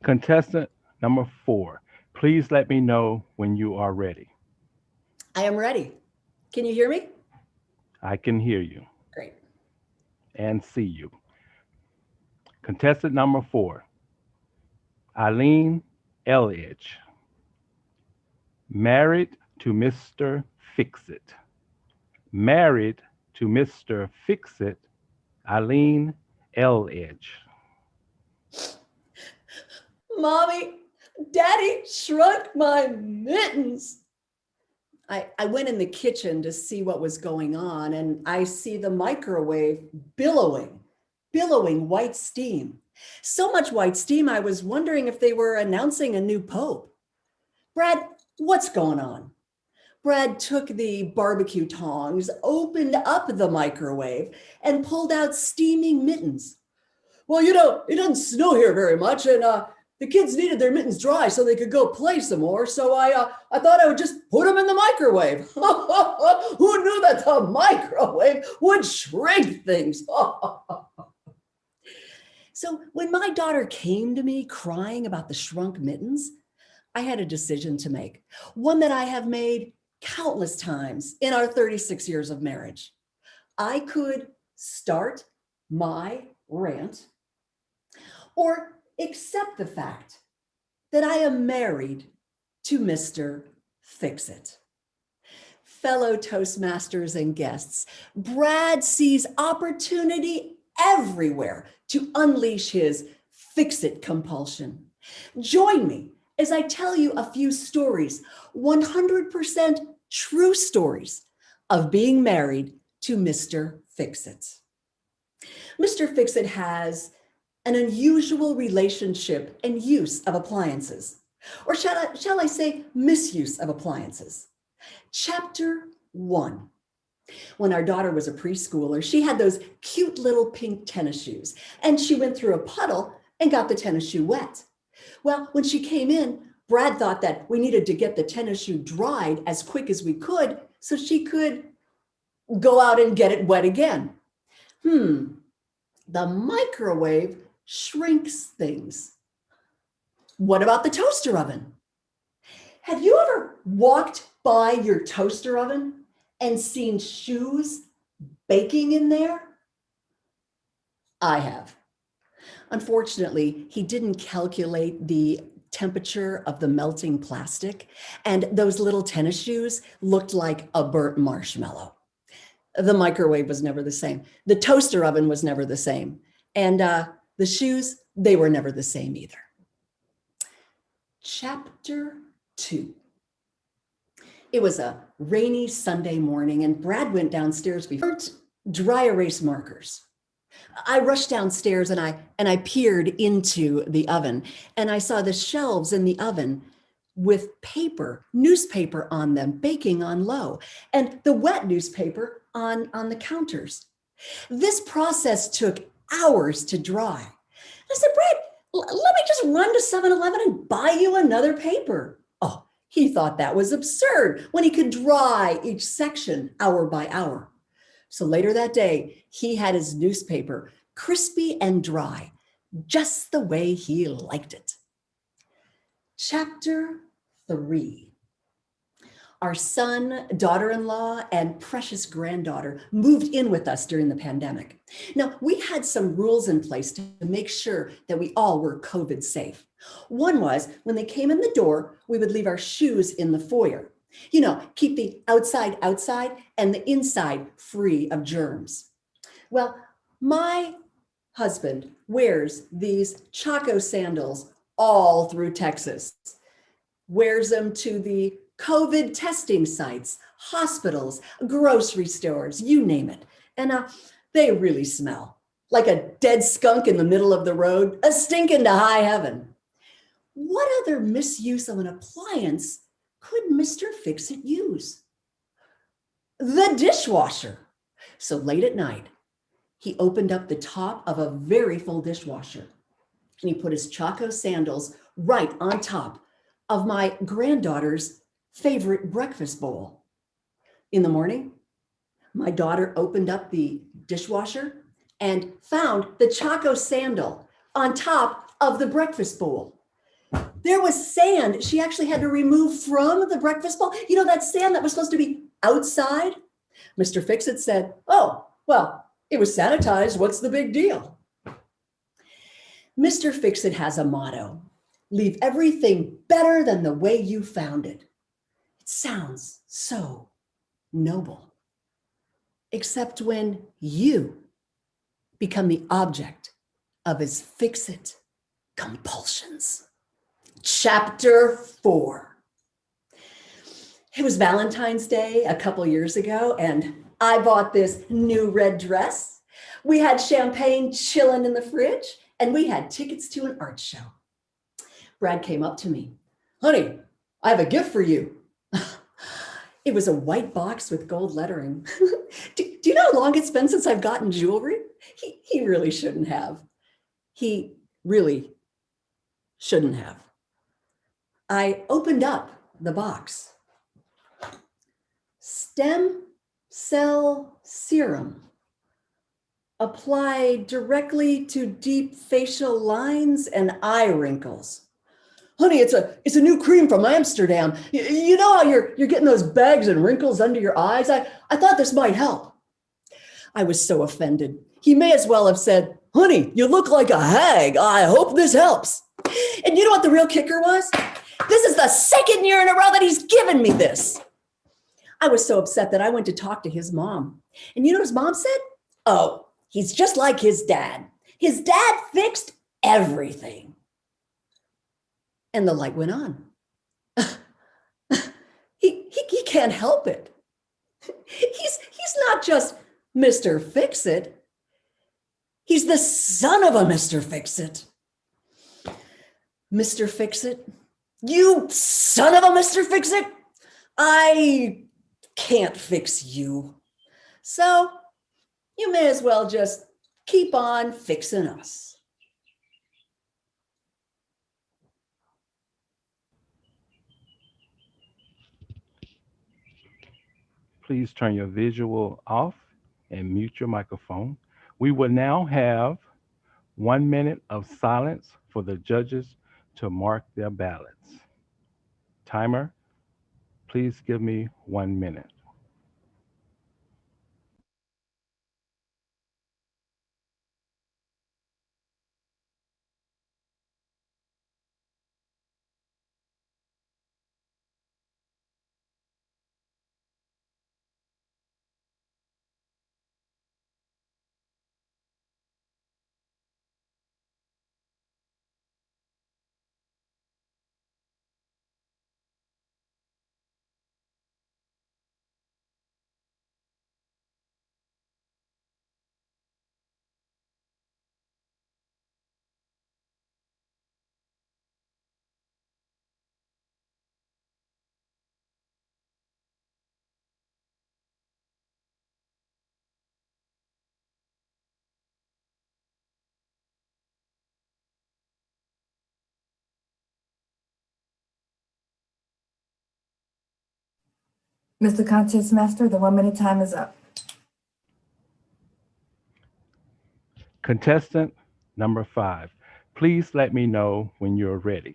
Contestant number 4, please let me know when you are ready. I am ready. Can you hear me? I can hear you. Great. And see you. Contestant number 4, Eileen Elledge. Married to Mr. Fix-It. Married to Mr. Fix-It, Eileen Elledge. Mommy, Daddy shrunk my mittens. I went in the kitchen to see what was going on, and I see the microwave billowing white steam. So much white steam, I was wondering if they were announcing a new pope. Brad, what's going on? Brad took the barbecue tongs, opened up the microwave, and pulled out steaming mittens. Well, you know, it doesn't snow here very much, and the kids needed their mittens dry so they could go play some more. So I thought I would just put them in the microwave. Who knew that the microwave would shrink things? So when my daughter came to me crying about the shrunk mittens, I had a decision to make, one that I have made countless times in our 36 years of marriage. I could start my rant or accept the fact that I am married to Mr. Fix-It. Fellow Toastmasters and guests, Brad sees opportunity everywhere to unleash his fix-it compulsion. Join me as I tell you a few stories, 100% true stories of being married to Mr. Fix-It. Mr. Fix-It has an unusual relationship and use of appliances, or shall I say misuse of appliances. Chapter 1. When our daughter was a preschooler, she had those cute little pink tennis shoes, and she went through a puddle and got the tennis shoe wet. Well, when she came in, Brad thought that we needed to get the tennis shoe dried as quick as we could so she could go out and get it wet again. The microwave shrinks things. What about the toaster oven? Have you ever walked by your toaster oven and seen shoes baking in there? I have. Unfortunately, he didn't calculate the temperature of the melting plastic, and those little tennis shoes looked like a burnt marshmallow. The microwave was never the same. The toaster oven was never the same. And the shoes, they were never the same either. Chapter 2. It was a rainy Sunday morning, and Brad went downstairs before dry erase markers. I rushed downstairs and I peered into the oven, and I saw the shelves in the oven with newspaper on them, baking on low, and the wet newspaper on the counters. This process took hours to dry. I said, Brad, let me just run to 7-Eleven and buy you another paper. Oh, he thought that was absurd when he could dry each section hour by hour. So later that day, he had his newspaper crispy and dry, just the way he liked it. Chapter 3. Our son, daughter-in-law, and precious granddaughter moved in with us during the pandemic. Now, we had some rules in place to make sure that we all were COVID safe. One was when they came in the door, we would leave our shoes in the foyer. You know, keep the outside and the inside free of germs. Well, my husband wears these Chaco sandals all through Texas, wears them to the COVID testing sites, hospitals, grocery stores, you name it. And they really smell like a dead skunk in the middle of the road, a stinking to high heaven. What other misuse of an appliance could Mr. Fix-It use? The dishwasher. So late at night, he opened up the top of a very full dishwasher, and he put his Chaco sandals right on top of my granddaughter's favorite breakfast bowl. In the morning, my daughter opened up the dishwasher and found the Chaco sandal on top of the breakfast bowl. There was sand she actually had to remove from the breakfast bowl. You know, that sand that was supposed to be outside? Mr. Fix-It said, oh, well, it was sanitized. What's the big deal? Mr. Fix-It has a motto: leave everything better than the way you found it. It sounds so noble, except when you become the object of his fix-it compulsions. Chapter 4. It was Valentine's Day a couple years ago, and I bought this new red dress. We had champagne chilling in the fridge, and we had tickets to an art show. Brad came up to me. Honey, I have a gift for you. It was a white box with gold lettering. Do you know how long it's been since I've gotten jewelry? He really shouldn't have. He really shouldn't have. I opened up the box. Stem cell serum applied directly to deep facial lines and eye wrinkles. Honey, it's a new cream from Amsterdam. You know how you're getting those bags and wrinkles under your eyes? I thought this might help. I was so offended. He may as well have said, honey, you look like a hag. I hope this helps. And you know what the real kicker was? This is the second year in a row that he's given me this. I was so upset that I went to talk to his mom. And you know what his mom said? Oh, he's just like his dad. His dad fixed everything. And the light went on. He can't help it. He's not just Mr. Fix-It. He's the son of a Mr. Fix-It. Mr. Fix-It? You son of a Mr. Fix-It? I can't fix you. So you may as well just keep on fixing us. Please turn your visual off and mute your microphone. We will now have 1 minute of silence for the judges to mark their ballots. Timer, please give me 1 minute. Mr. Contest Master, the 1 minute time is up. Contestant number 5, please let me know when you're ready.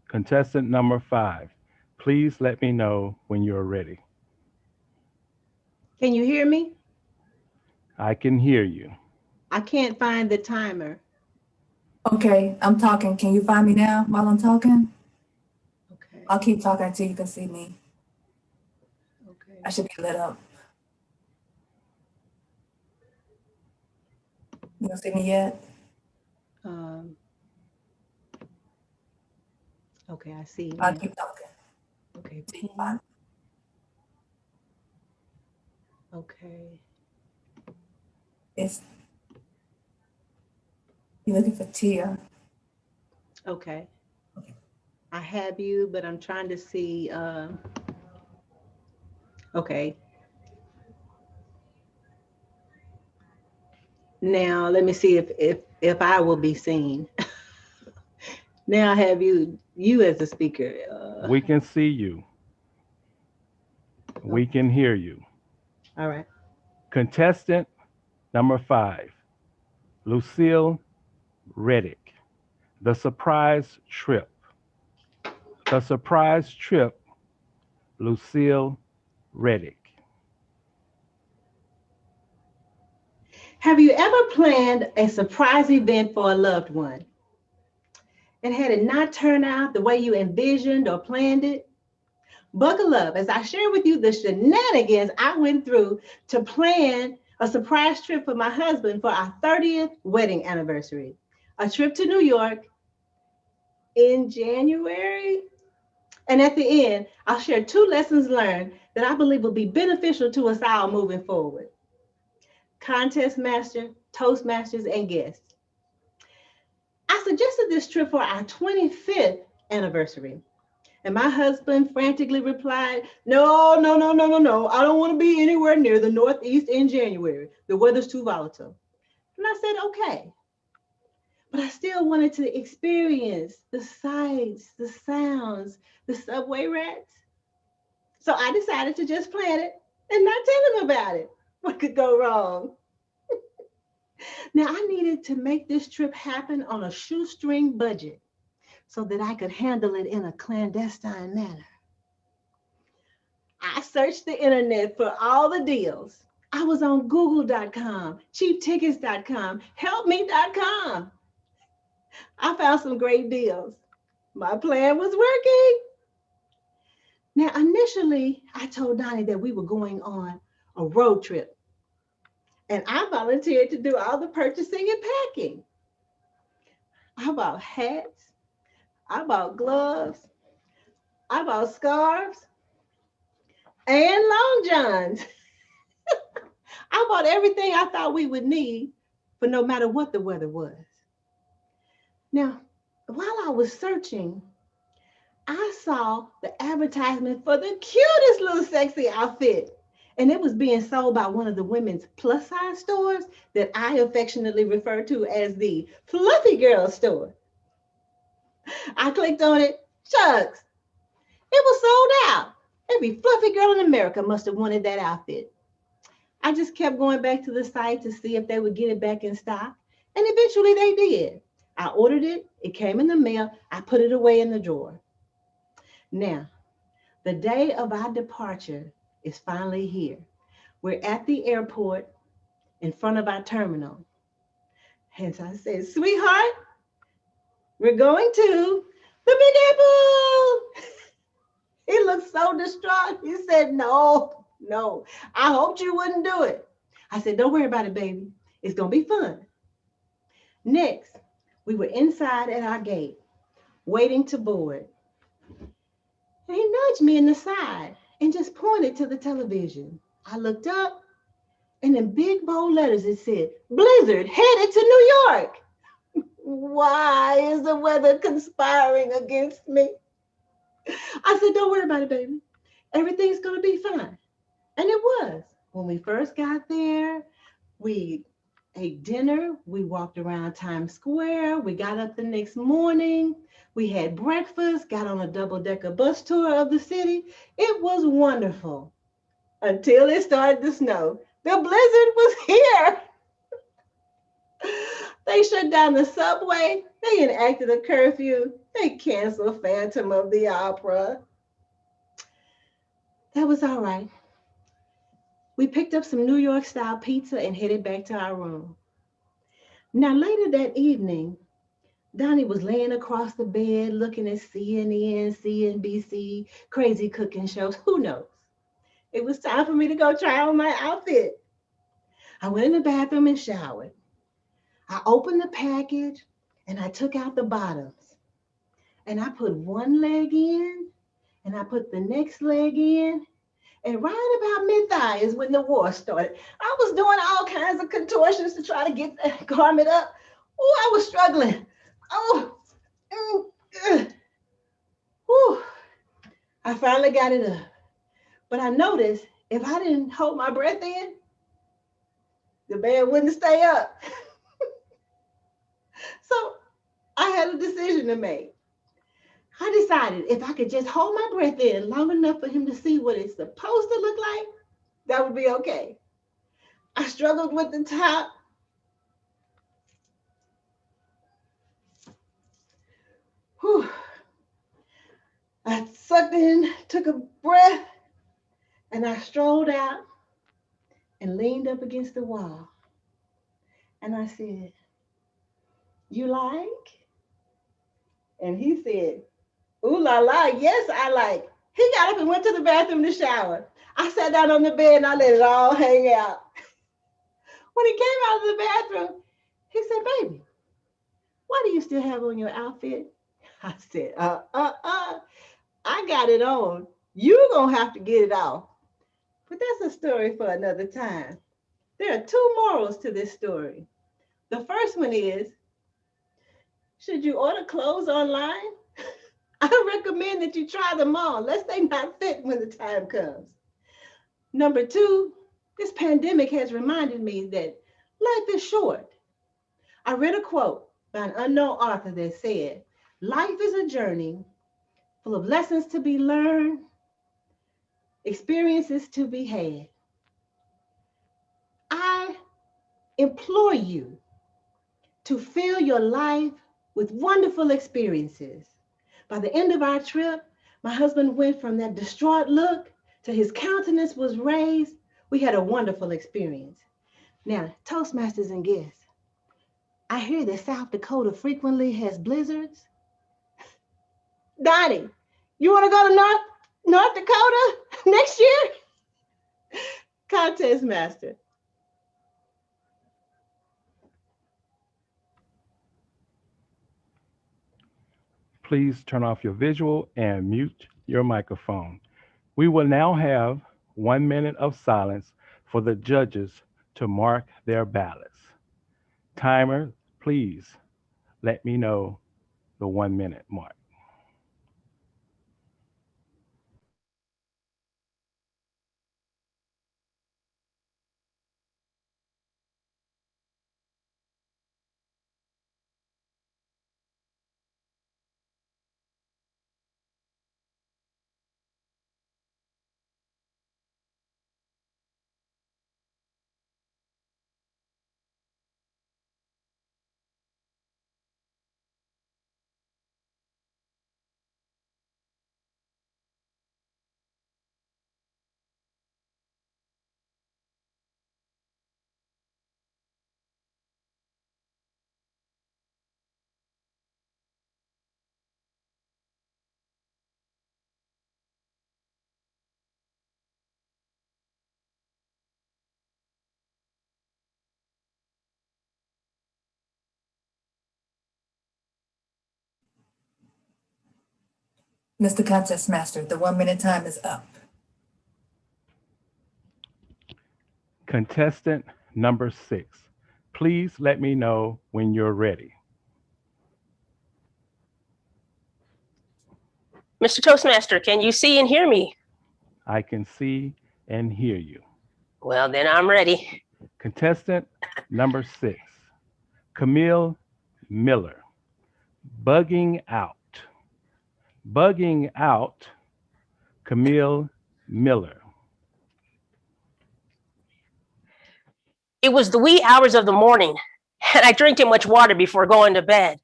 Contestant number 5, please let me know when you're ready. Can you hear me? I can hear you. I can't find the timer. Okay, I'm talking. Can you find me now while I'm talking? Okay. I'll keep talking until you can see me. Okay. I should be lit up. You don't see me yet? Okay, I see. I'll Now. keep talking. Okay. Okay. It's you're looking for Tia. Okay. I have you, but I'm trying to see. Okay. Now let me see if I will be seen. Now I have you as a speaker. We can see you. We can hear you. All right. Contestant number 5, Lucille Reddick. The surprise trip. The surprise trip, Lucille Reddick. Have you ever planned a surprise event for a loved one? And had it not turned out the way you envisioned or planned it? Buckle up as I share with you the shenanigans I went through to plan a surprise trip for my husband for our 30th wedding anniversary. A trip to New York in January. And at the end, I'll share 2 lessons learned that I believe will be beneficial to us all moving forward. Contest master, Toastmasters, and guests. I suggested this trip for our 25th anniversary. And my husband frantically replied, no, no, no, no, no, no. I don't want to be anywhere near the Northeast in January. The weather's too volatile. And I said, okay. But I still wanted to experience the sights, the sounds, the subway rats. So I decided to just plan it and not tell him about it. What could go wrong? Now I needed to make this trip happen on a shoestring budget so that I could handle it in a clandestine manner. I searched the internet for all the deals. I was on google.com, cheaptickets.com, helpme.com. I found some great deals. My plan was working. Now, initially, I told Donnie that we were going on a road trip, and I volunteered to do all the purchasing and packing. I bought hats, I bought gloves, I bought scarves, and long johns. I bought everything I thought we would need for no matter what the weather was. Now, while I was searching, I saw the advertisement for the cutest little sexy outfit. And it was being sold by one of the women's plus size stores that I affectionately refer to as the Fluffy Girl store. I clicked on it, shucks, it was sold out. Every fluffy girl in America must have wanted that outfit. I just kept going back to the site to see if they would get it back in stock. And eventually they did. I ordered it, it came in the mail, I put it away in the drawer. Now, the day of our departure is finally here. We're at the airport in front of our terminal. Hence I said, sweetheart, we're going to the Big Apple. He looked so distraught. He said, no, I hoped you wouldn't do it. I said, don't worry about it, baby. It's going to be fun. Next, we were inside at our gate, waiting to board. And he nudged me in the side and just pointed to the television. I looked up, and in big bold letters it said, blizzard headed to New York. Why is the weather conspiring against me? I said, don't worry about it, baby. Everything's going to be fine. And it was. When we first got there, we ate dinner. We walked around Times Square. We got up the next morning. We had breakfast, got on a double-decker bus tour of the city. It was wonderful until it started to snow. The blizzard was here. They shut down the subway. They enacted a curfew. They canceled Phantom of the Opera. That was all right. We picked up some New York style pizza and headed back to our room. Now later that evening, Donnie was laying across the bed looking at CNN, CNBC, crazy cooking shows, who knows? It was time for me to go try on my outfit. I went in the bathroom and showered. I opened the package and I took out the bottoms. And I put one leg in and I put the next leg in. And right about mid-thigh is when the war started. I was doing all kinds of contortions to try to get the garment up. Oh, I was struggling. I finally got it up. But I noticed if I didn't hold my breath in, the band wouldn't stay up. So I had a decision to make. I decided if I could just hold my breath in long enough for him to see what it's supposed to look like, that would be okay. I struggled with the top. Whew. I sucked in, took a breath, and I strolled out and leaned up against the wall. And I said, "You like?" And he said, "Ooh la la, yes, I like." He got up and went to the bathroom to shower. I sat down on the bed and I let it all hang out. When he came out of the bathroom, he said, "Baby, why do you still have on your outfit?" I said, I got it on. You're gonna have to get it off. But that's a story for another time. There are two morals to this story. The first one is, should you order clothes online? I recommend that you try them on, lest they not fit when the time comes. Number two, this pandemic has reminded me that life is short. I read a quote by an unknown author that said, "Life is a journey full of lessons to be learned, experiences to be had." I implore you to fill your life with wonderful experiences. By the end of our trip, my husband went from that distraught look to his countenance was raised. We had a wonderful experience. Now, Toastmasters and guests, I hear that South Dakota frequently has blizzards. Donnie, you want to go to North Dakota next year? Contest Master. Please turn off your visual and mute your microphone. We will now have 1 minute of silence for the judges to mark their ballots. Timer, please let me know the 1 minute mark. Mr. Contest Master, the 1 minute time is up. Contestant number 6, please let me know when you're ready. Mr. Toastmaster, can you see and hear me? I can see and hear you. Well, then I'm ready. Contestant number 6, Camille Miller. Bugging out. Bugging out, Camille Miller. It was the wee hours of the morning, and I drank too much water before going to bed.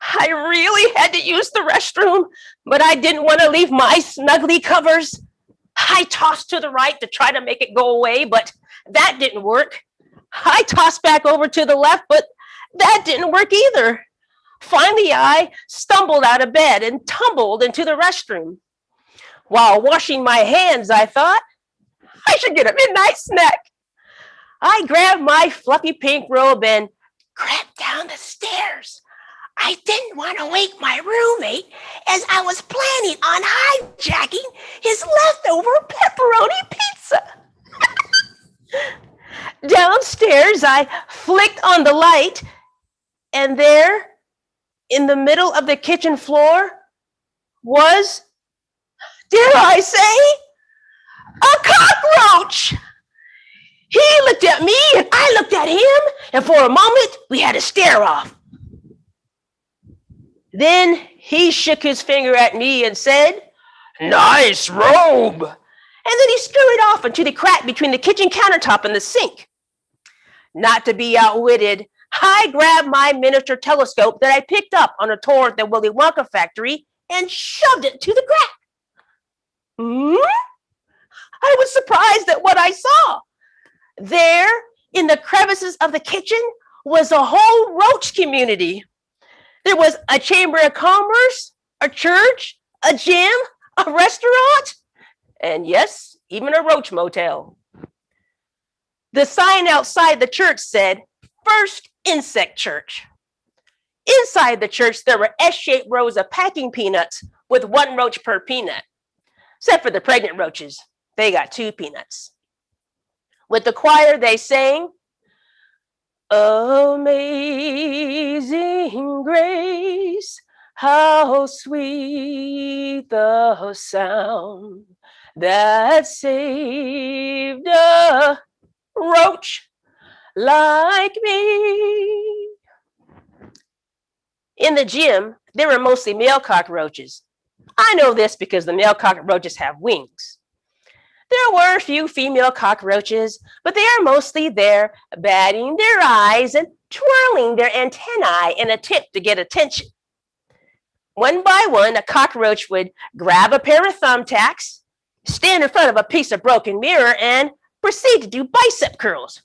I really had to use the restroom, but I didn't want to leave my snuggly covers. I tossed to the right to try to make it go away, but that didn't work. I tossed back over to the left, but that didn't work either. Finally, I stumbled out of bed and tumbled into the restroom. While washing my hands, I thought, I should get a midnight snack. I grabbed my fluffy pink robe and crept down the stairs. I didn't want to wake my roommate as I was planning on hijacking his leftover pepperoni pizza. Downstairs, I flicked on the light, and there, in the middle of the kitchen floor, was, dare I say, a cockroach. He looked at me and I looked at him, and for a moment we had a stare off. Then he shook his finger at me and said, "Nice robe." And then he scurried off into the crack between the kitchen countertop and the sink. Not to be outwitted, I grabbed my miniature telescope that I picked up on a tour at the Willy Wonka factory and shoved it to the crack. I was surprised at what I saw. There, in the crevices of the kitchen, was a whole roach community. There was a chamber of commerce, a church, a gym, a restaurant, and yes, even a roach motel. The sign outside the church said, First Insect Church. Inside the church, there were S-shaped rows of packing peanuts with 1 roach per peanut. Except for the pregnant roaches, they got 2 peanuts. With the choir, they sang, Amazing Grace, how sweet the sound that saved a roach like me. In the gym, there were mostly male cockroaches. I know this because the male cockroaches have wings. There were a few female cockroaches, but they are mostly there batting their eyes and twirling their antennae in an attempt to get attention. One by one, a cockroach would grab a pair of thumbtacks, stand in front of a piece of broken mirror, and proceed to do bicep curls.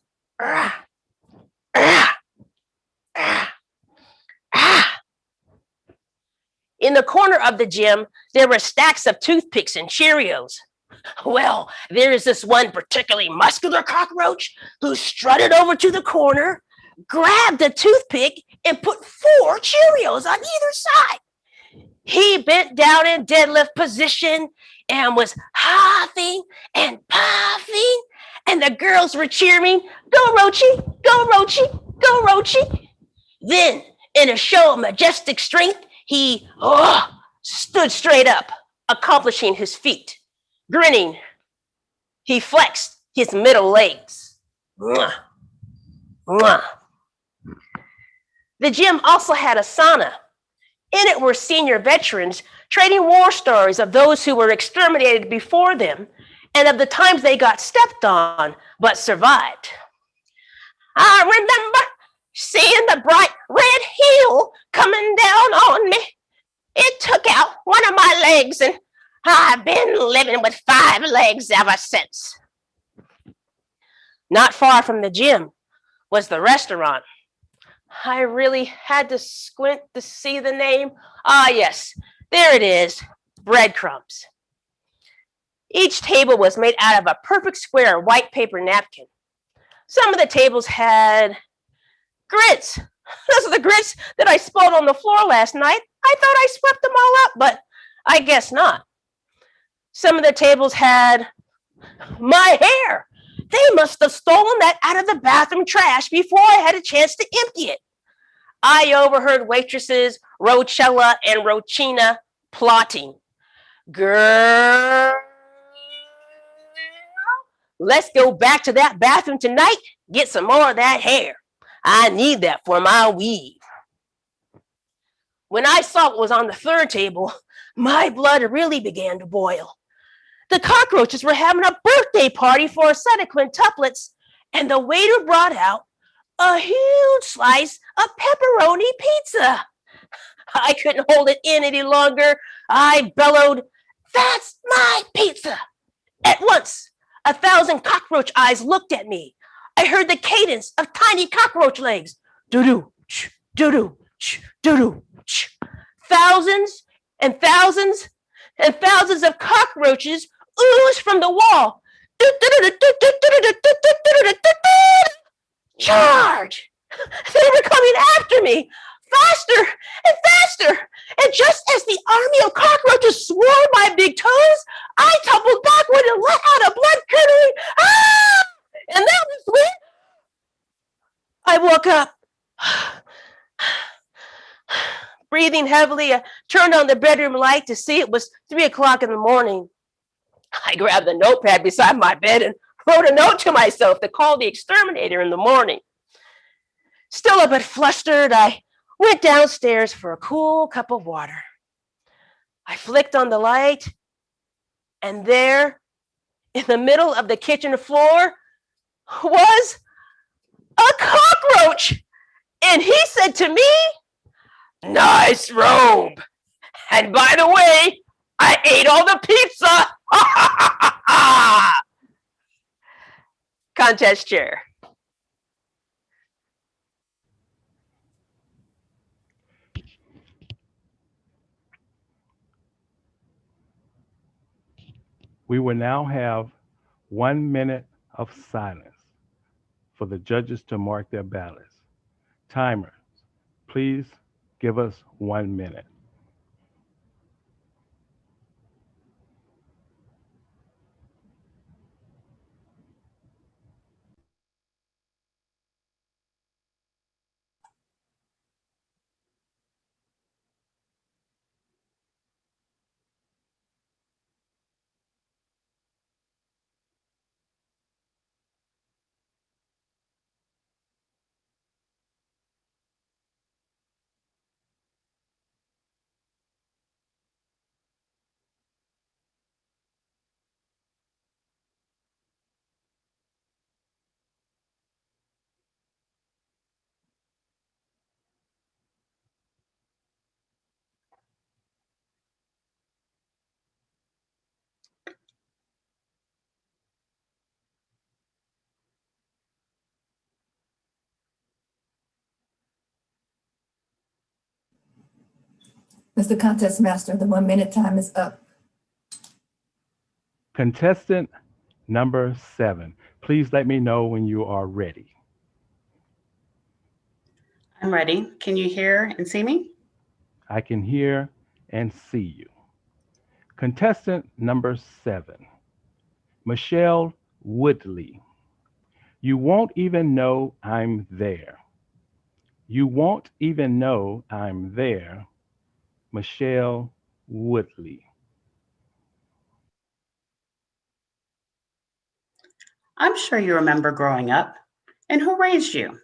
In the corner of the gym, there were stacks of toothpicks and Cheerios. Well, there is this one particularly muscular cockroach who strutted over to the corner, grabbed a toothpick, and put 4 Cheerios on either side. He bent down in deadlift position and was huffing and puffing, and the girls were cheering, Go Roachy, go Roachy, go Roachy. Then, in a show of majestic strength, he stood straight up, accomplishing his feat. Grinning, he flexed his middle legs. Mwah. Mwah. The gym also had a sauna. In it were senior veterans trading war stories of those who were exterminated before them and of the times they got stepped on but survived. I remember seeing the bright red hill coming down on me. It took out one of my legs, and I've been living with 5 legs ever since. Not far from the gym was the restaurant. I really had to squint to see the name. Ah, yes, there it is, Breadcrumbs. Each table was made out of a perfect square white paper napkin. Some of the tables had grits. Those are the grits that I spilled on the floor last night. I thought I swept them all up, but I guess not. Some of the tables had my hair. They must have stolen that out of the bathroom trash before I had a chance to empty it. I overheard waitresses Rochella and Rochina plotting. Girl, let's go back to that bathroom tonight, get some more of that hair. I need that for my weave. When I saw what was on the third table, my blood really began to boil. The cockroaches were having a birthday party for a set of quintuplets, and the waiter brought out a huge slice of pepperoni pizza. I couldn't hold it in any longer. I bellowed, "That's my pizza!" At once, 1,000 cockroach eyes looked at me. I heard the cadence of tiny cockroach legs. Doo-doo, doo-doo, doo-doo. Thousands and thousands and thousands of cockroaches oozed from the wall. Charge! They were coming after me, faster and faster. And just as the army of cockroaches swore my big toes, I tumbled backward and let out a blood-curdling ah! And that was when I woke up. Breathing heavily, I turned on the bedroom light to see it was 3 o'clock in the morning. I grabbed the notepad beside my bed and wrote a note to myself to call the exterminator in the morning. Still a bit flustered, I went downstairs for a cool cup of water. I flicked on the light, and there, in the middle of the kitchen floor, was a cockroach. And he said to me, "Nice robe. And by the way, I ate all the pizza." Contest chair. We will now have 1 minute of silence for the judges to mark their ballots. Timer, please give us 1 minute. Mr. Contest Master, the 1 minute time is up. Contestant number 7, please let me know when you are ready. I'm ready. Can you hear and see me? I can hear and see you. Contestant number 7, Michelle Woodley. You won't even know I'm there. You won't even know I'm there. Michelle Woodley. I'm sure you remember growing up. And who raised you?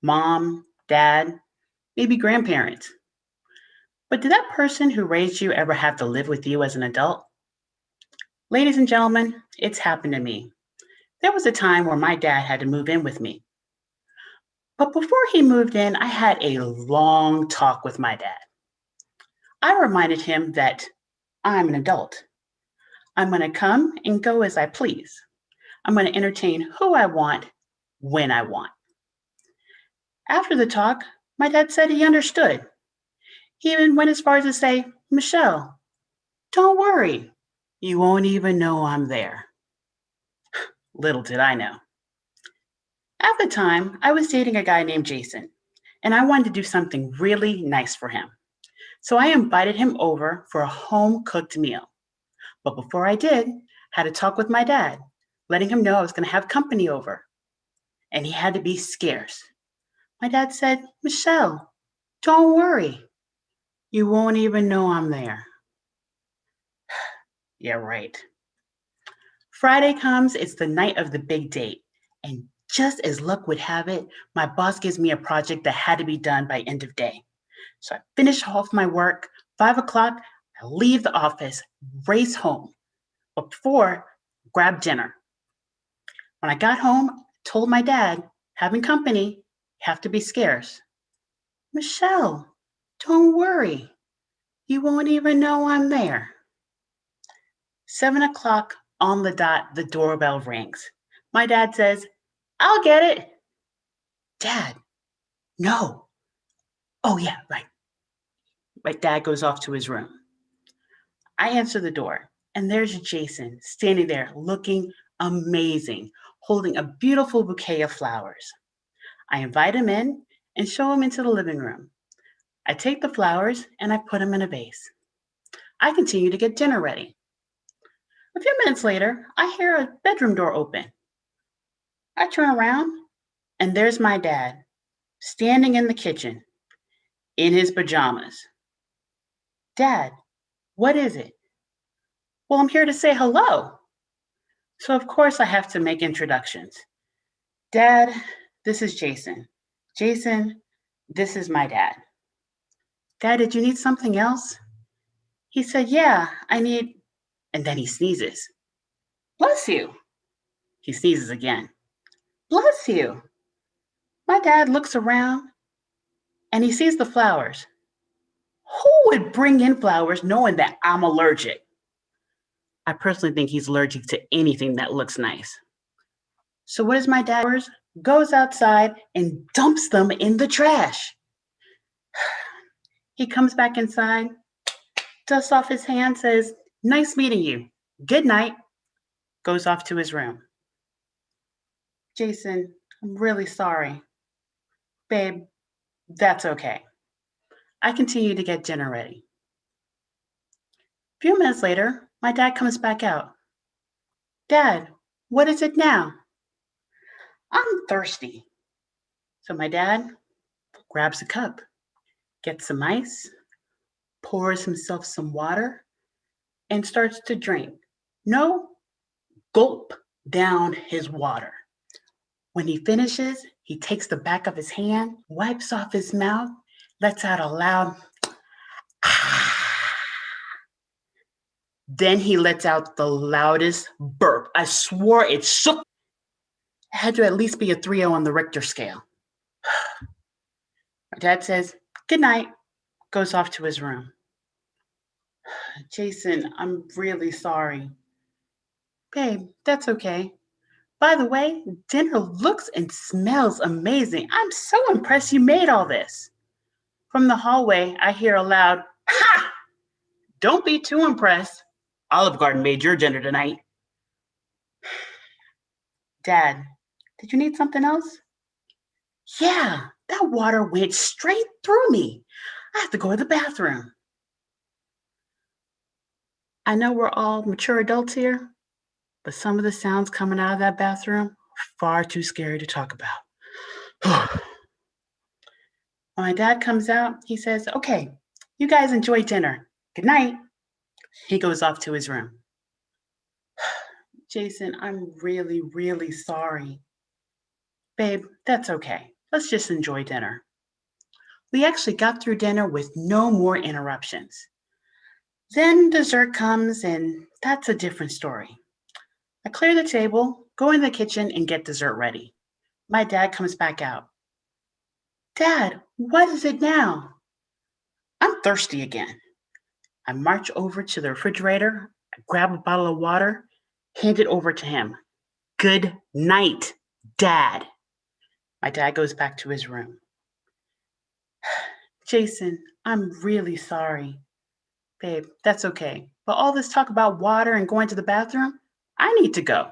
Mom, dad, maybe grandparents. But did that person who raised you ever have to live with you as an adult? Ladies and gentlemen, it's happened to me. There was a time where my dad had to move in with me. But before he moved in, I had a long talk with my dad. I reminded him that I'm an adult. I'm going to come and go as I please. I'm going to entertain who I want, when I want. After the talk, my dad said he understood. He even went as far as to say, "Michelle, don't worry. You won't even know I'm there." Little did I know. At the time, I was dating a guy named Jason, and I wanted to do something really nice for him. So I invited him over for a home-cooked meal. But before I did, I had a talk with my dad, letting him know I was going to have company over. And he had to be scarce. My dad said, "Michelle, don't worry. You won't even know I'm there." Yeah, right. Friday comes, it's the night of the big date. And just as luck would have it, my boss gives me a project that had to be done by end of day. So I finish off my work, 5 o'clock, I leave the office, race home. But before, grab dinner. When I got home, I told my dad, having company, have to be scarce. "Michelle, don't worry. You won't even know I'm there." 7 o'clock on the dot, the doorbell rings. My dad says, "I'll get it." "Dad, no." "Oh, yeah, right." My dad goes off to his room. I answer the door, and there's Jason standing there looking amazing, holding a beautiful bouquet of flowers. I invite him in and show him into the living room. I take the flowers and I put them in a vase. I continue to get dinner ready. A few minutes later, I hear a bedroom door open. I turn around, and there's my dad, standing in the kitchen, in his pajamas. "Dad, what is it?" "Well, I'm here to say hello." So of course I have to make introductions. "Dad, this is Jason. Jason, this is my dad." "Dad, did you need something else?" He said, "Yeah, I need," and then he sneezes. "Bless you." He sneezes again. "Bless you." My dad looks around and he sees the flowers. Who would bring in flowers knowing that I'm allergic? I personally think he's allergic to anything that looks nice. So what does my dad do? Goes outside and dumps them in the trash. He comes back inside, dusts off his hands, says, "Nice meeting you. Good night." Goes off to his room. Jason, I'm really sorry. Babe, that's okay. I continue to get dinner ready. A few minutes later, my dad comes back out. "Dad, what is it now?" "I'm thirsty." So my dad grabs a cup, gets some ice, pours himself some water, and starts to drink. No, gulp down his water. When he finishes, he takes the back of his hand, wipes off his mouth, lets out a loud then he lets out the loudest burp. I swore it shook. It had to at least be a 3-0 on the Richter scale. My dad says, "Good night," goes off to his room. "Jason, I'm really sorry." "Babe, that's okay. By the way, dinner looks and smells amazing. I'm so impressed you made all this." From the hallway, I hear a loud, "Ha! Don't be too impressed. Olive Garden made your dinner tonight." "Dad, did you need something else?" "Yeah, that water went straight through me. I have to go to the bathroom." I know we're all mature adults here, but some of the sounds coming out of that bathroom are far too scary to talk about. When my dad comes out, he says, "Okay, you guys enjoy dinner. Good night." He goes off to his room. "Jason, I'm really, really sorry." "Babe, that's okay. Let's just enjoy dinner." We actually got through dinner with no more interruptions. Then dessert comes, and that's a different story. I clear the table, go in the kitchen, and get dessert ready. My dad comes back out. "Dad, what is it now?" "I'm thirsty again." I march over to the refrigerator, I grab a bottle of water, hand it over to him. "Good night, Dad." My dad goes back to his room. "Jason, I'm really sorry." "Babe, that's okay. But all this talk about water and going to the bathroom, I need to go."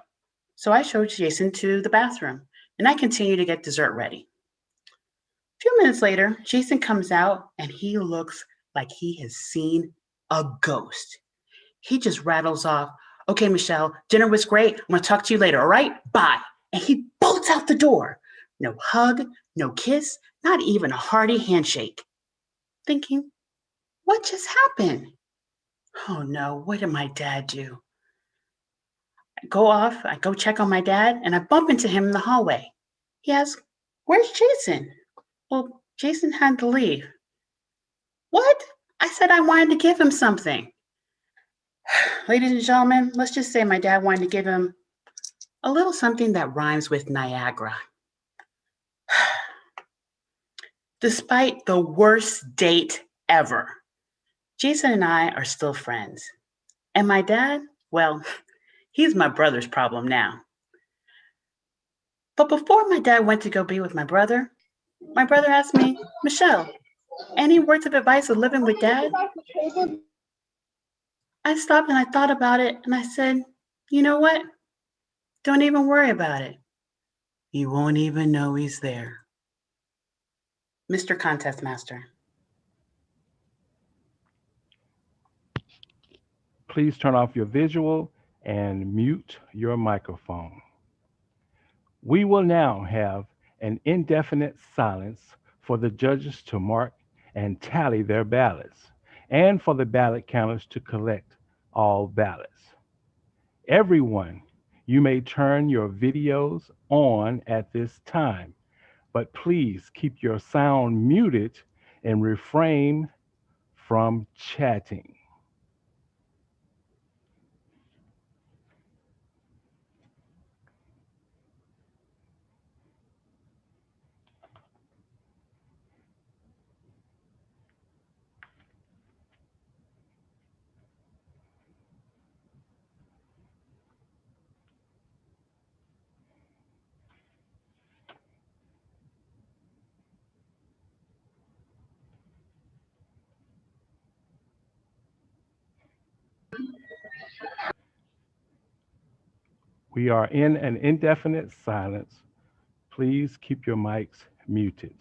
So I show Jason to the bathroom, and I continue to get dessert ready. A few minutes later, Jason comes out, and he looks like he has seen a ghost. He just rattles off, "Okay, Michelle, dinner was great. I'm going to talk to you later, all right? Bye." And he bolts out the door. No hug, no kiss, not even a hearty handshake. Thinking, what just happened? Oh no, what did my dad do? I go check on my dad, and I bump into him in the hallway. He asks, "Where's Jason?" "Well, Jason had to leave." "What?" "I said I wanted to give him something." Ladies and gentlemen, let's just say my dad wanted to give him a little something that rhymes with Niagara. Despite the worst date ever, Jason and I are still friends. And my dad, well, he's my brother's problem now. But before my dad went to go be with my brother asked me, "Michelle, any words of advice of living with Dad?" I stopped and I thought about it, and I said, "You know what? Don't even worry about it. You won't even know he's there." Mr. Contest Master. Please turn off your visual and mute your microphone. We will now have an indefinite silence for the judges to mark and tally their ballots, and for the ballot counters to collect all ballots. Everyone, you may turn your videos on at this time, but please keep your sound muted and refrain from chatting. We are in an indefinite silence. Please keep your mics muted.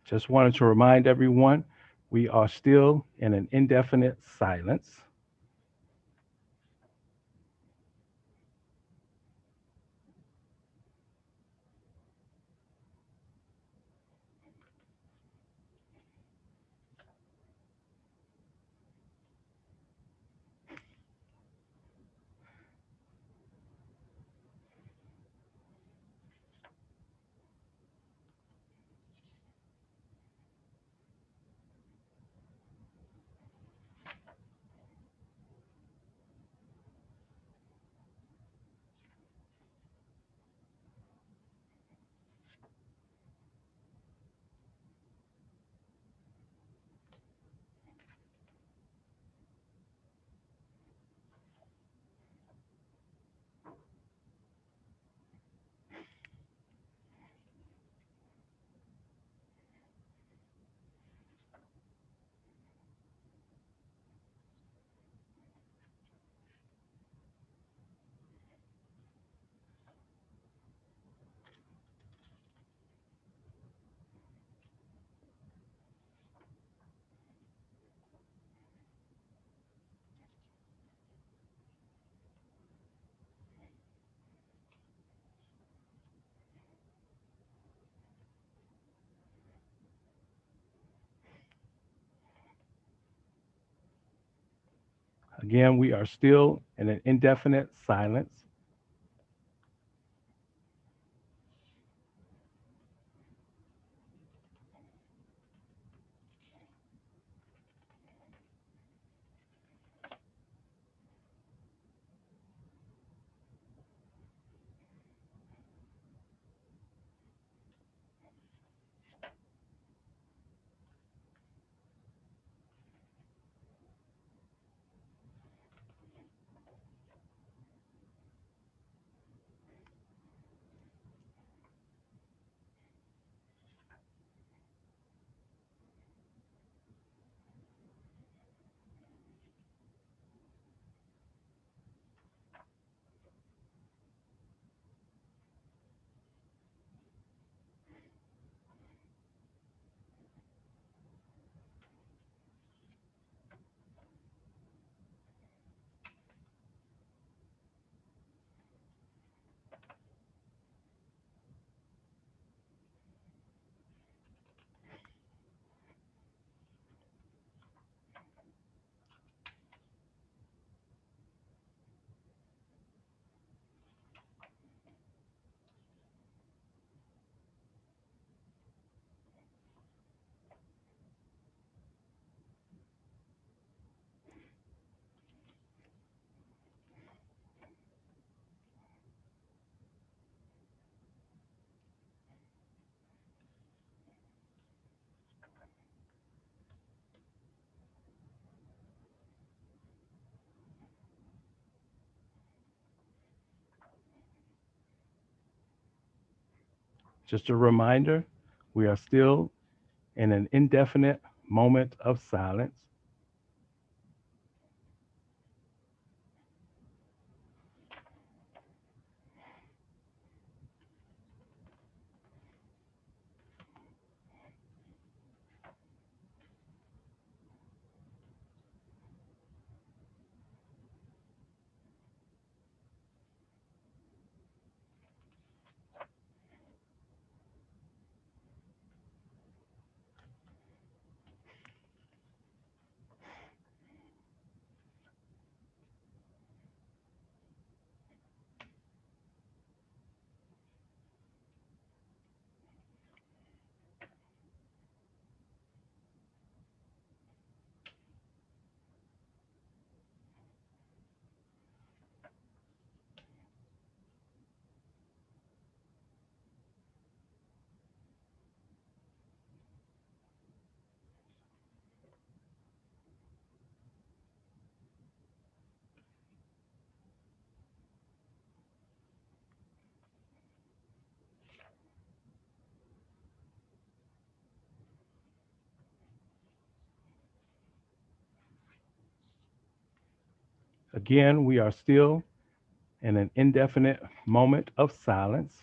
Just wanted to remind everyone, we are still in an indefinite silence. Again, we are still in an indefinite silence. Just a reminder, we are still in an indefinite moment of silence. Again, we are still in an indefinite moment of silence.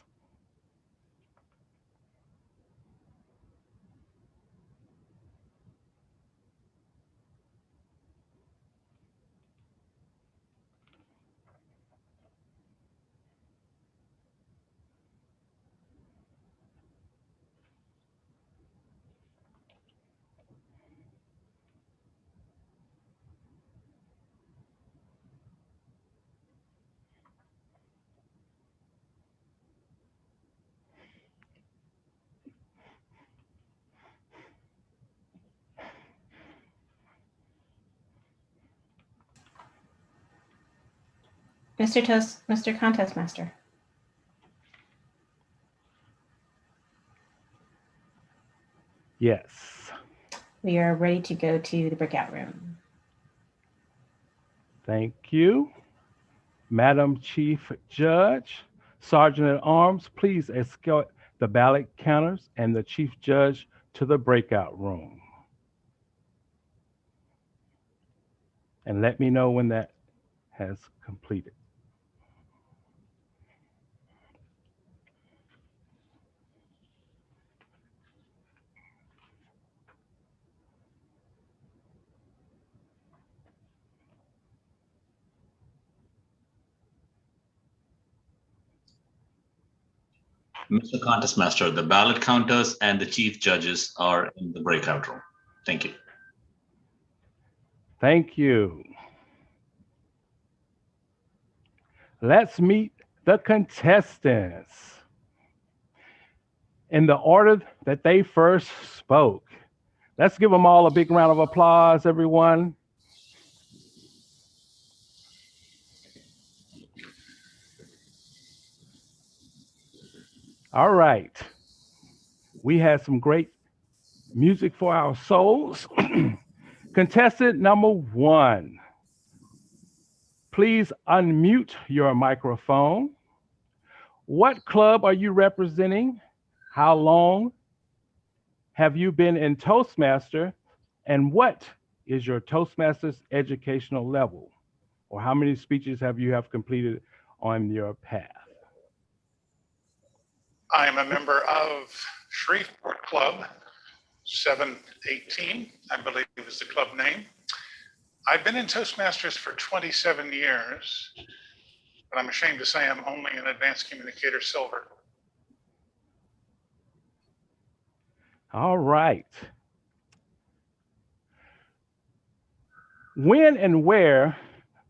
Mr. Contest Master. Yes. We are ready to go to the breakout room. Thank you. Madam Chief Judge, Sergeant at Arms, please escort the ballot counters and the Chief Judge to the breakout room. And let me know when that has completed. Mr. Contest Master, the ballot counters and the chief judges are in the breakout room. Thank you. Thank you. Let's meet the contestants in the order that they first spoke. Let's give them all a big round of applause, everyone. All right. We had some great music for our souls. Contestant number 1, please unmute your microphone. What club are you representing? How long have you been in Toastmaster? And what is your Toastmasters educational level? Or how many speeches have you completed on your path? I am a member of Shreveport Club 718, I believe is the club name. I've been in Toastmasters for 27 years, but I'm ashamed to say I'm only an advanced communicator silver. All right. When and where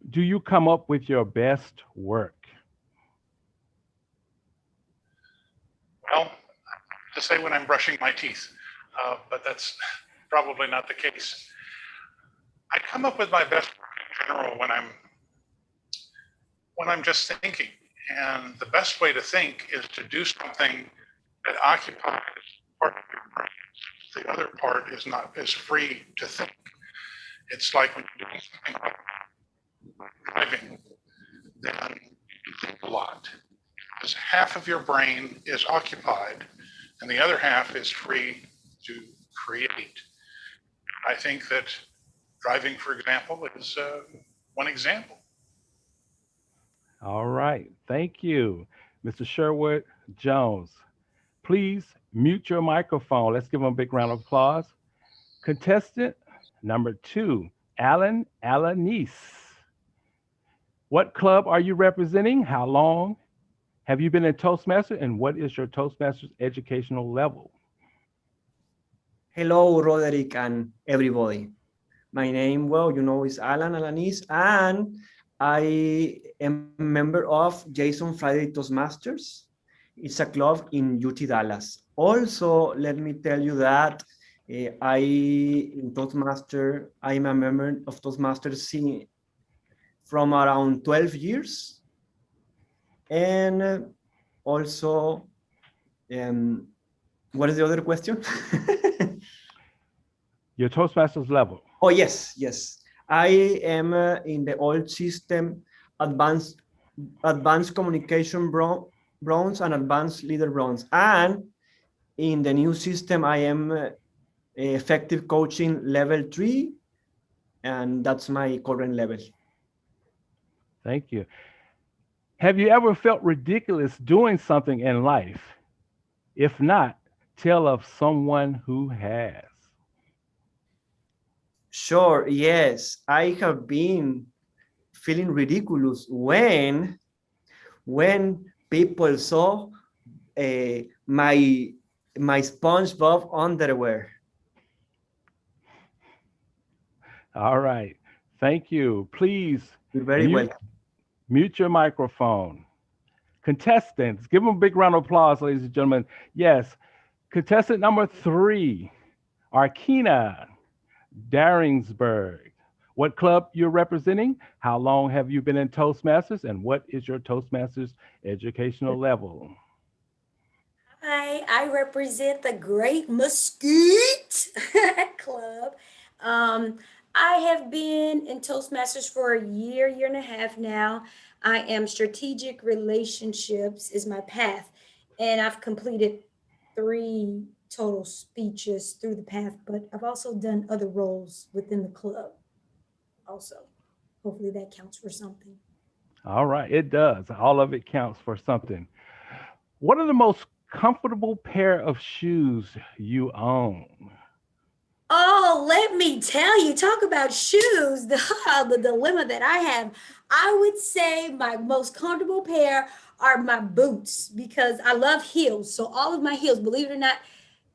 do you come up with your best work? Well, to say when I'm brushing my teeth, but that's probably not the case. I come up with my best work in general when I'm just thinking. And the best way to think is to do something that occupies part of your brain. The other part is free to think. It's like when you're doing something like driving, then you think a lot. Because half of your brain is occupied and the other half is free to create. I think that driving, for example, is one example. All right. Thank you. Mr. Sherwood Jones, please mute your microphone. Let's give him a big round of applause. Contestant number 2, Alan Alanis. What club are you representing? How long have you been in Toastmasters? And what is your Toastmasters educational level? Hello, Roderick and everybody. My name, is Alan Alanis, and I am a member of Jason Friday Toastmasters. It's a club in UT Dallas. Also, let me tell you that I'm a member of Toastmasters from around 12 years. And also, what is the other question? Your Toastmasters level. Oh, yes. I am in the old system, advanced communication bronze and advanced leader bronze. And in the new system, I am effective coaching level 3, and that's my current level. Thank you. Have you ever felt ridiculous doing something in life? If not, tell of someone who has. Sure, yes. I have been feeling ridiculous when people saw my SpongeBob underwear. All right. Thank you. Please You're very welcome. mute your microphone. Contestants, give them a big round of applause, ladies and gentlemen. Yes, contestant number 3, Arkina Daringsburg. What club you're representing? How long have you been in Toastmasters? And what is your Toastmasters educational level? Hi, I represent the Great Mesquite Club. I have been in Toastmasters for a year and a half now. I am strategic relationships is my path, and I've completed 3 total speeches through the path, but I've also done other roles within the club also. Hopefully that counts for something. All right, it does. All of it counts for something. What are the most comfortable pair of shoes you own? Oh, let me tell you, talk about shoes, the dilemma that I have. I would say my most comfortable pair are my boots because I love heels. So all of my heels, believe it or not,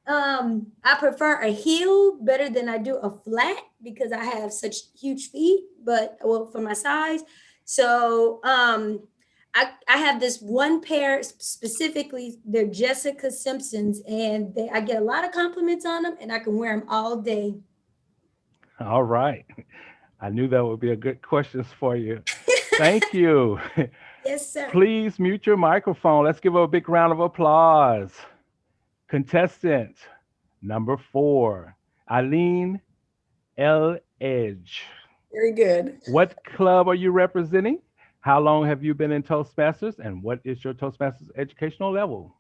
I prefer a heel better than I do a flat because I have such huge feet, but well, for my size. So I have this one pair specifically, they're Jessica Simpsons, and I get a lot of compliments on them, and I can wear them all day. All right. I knew that would be a good question for you. Thank you. Yes, sir. Please mute your microphone. Let's give her a big round of applause. Contestant number 4, Eileen L. Edge. Very good. What club are you representing? How long have you been in Toastmasters? And what is your Toastmasters educational level?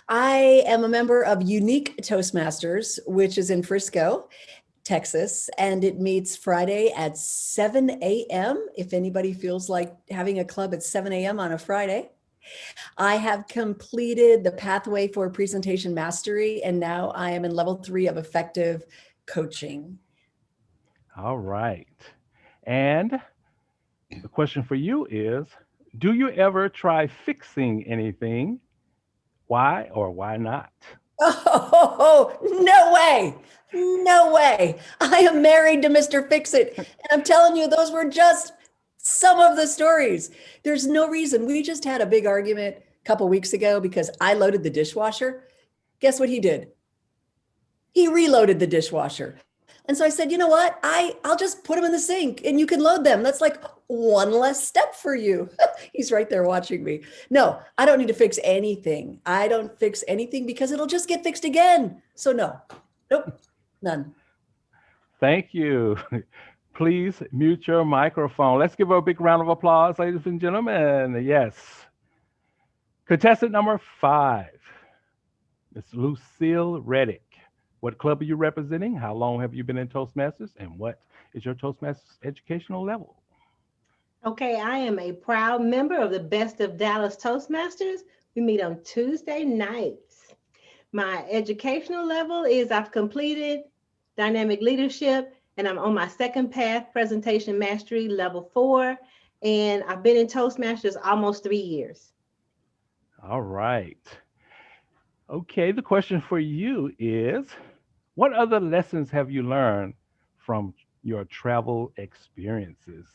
I am a member of Unique Toastmasters, which is in Frisco, Texas, and it meets Friday at 7 a.m. if anybody feels like having a club at 7 a.m. on a Friday. I have completed the pathway for presentation mastery, and now I am in level 3 of effective coaching. All right. And the question for you is, do you ever try fixing anything? Why or why not? Oh, no way. No way. I am married to Mr. Fix-It. And I'm telling you, those were just some of the stories. There's no reason. We just had a big argument a couple weeks ago because I loaded the dishwasher. Guess what he did? He reloaded the dishwasher. And so I said, you know what? I'll just put them in the sink and you can load them. That's like one less step for you. He's right there watching me. No, I don't need to fix anything. I don't fix anything because it'll just get fixed again. So no, nope, none. Thank you. Please mute your microphone. Let's give her a big round of applause, ladies and gentlemen. Yes. Contestant number 5, Miss Lucille Reddick. What club are you representing? How long have you been in Toastmasters? And what is your Toastmasters educational level? Okay, I am a proud member of the Best of Dallas Toastmasters. We meet on Tuesday nights. My educational level is I've completed dynamic leadership, and I'm on my second path, presentation mastery, level 4. And I've been in Toastmasters almost 3 years. All right. Okay, the question for you is, what other lessons have you learned from your travel experiences?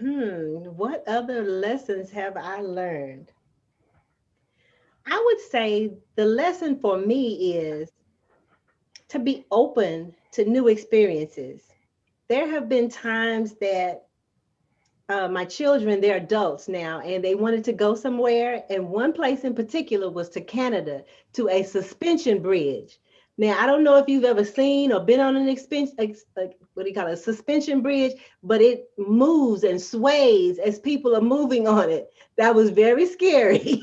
What other lessons have I learned? I would say the lesson for me is to be open to new experiences. There have been times that my children, they're adults now, and they wanted to go somewhere. And one place in particular was to Canada, to a suspension bridge. Now, I don't know if you've ever seen or been on an a suspension bridge, but it moves and sways as people are moving on it. That was very scary.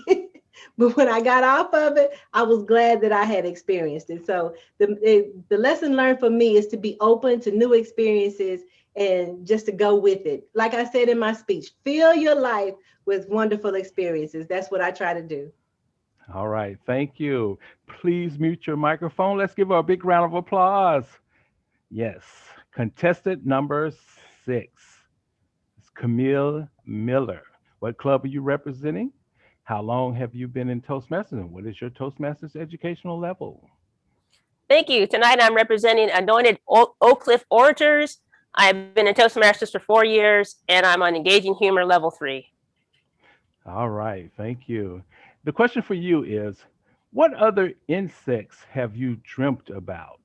But when I got off of it, I was glad that I had experienced it. So the lesson learned for me is to be open to new experiences and just to go with it. Like I said in my speech, fill your life with wonderful experiences. That's what I try to do. All right, thank you. Please mute your microphone. Let's give her a big round of applause. Yes, contestant number 6 is Camille Miller. What club are you representing? How long have you been in Toastmasters, and what is your Toastmasters educational level? Thank you. Tonight I'm representing Anointed Oak Cliff Orators. I've been in Toastmasters for 4 years, and I'm on Engaging Humor level 3. All right, thank you. The question for you is, what other insects have you dreamt about?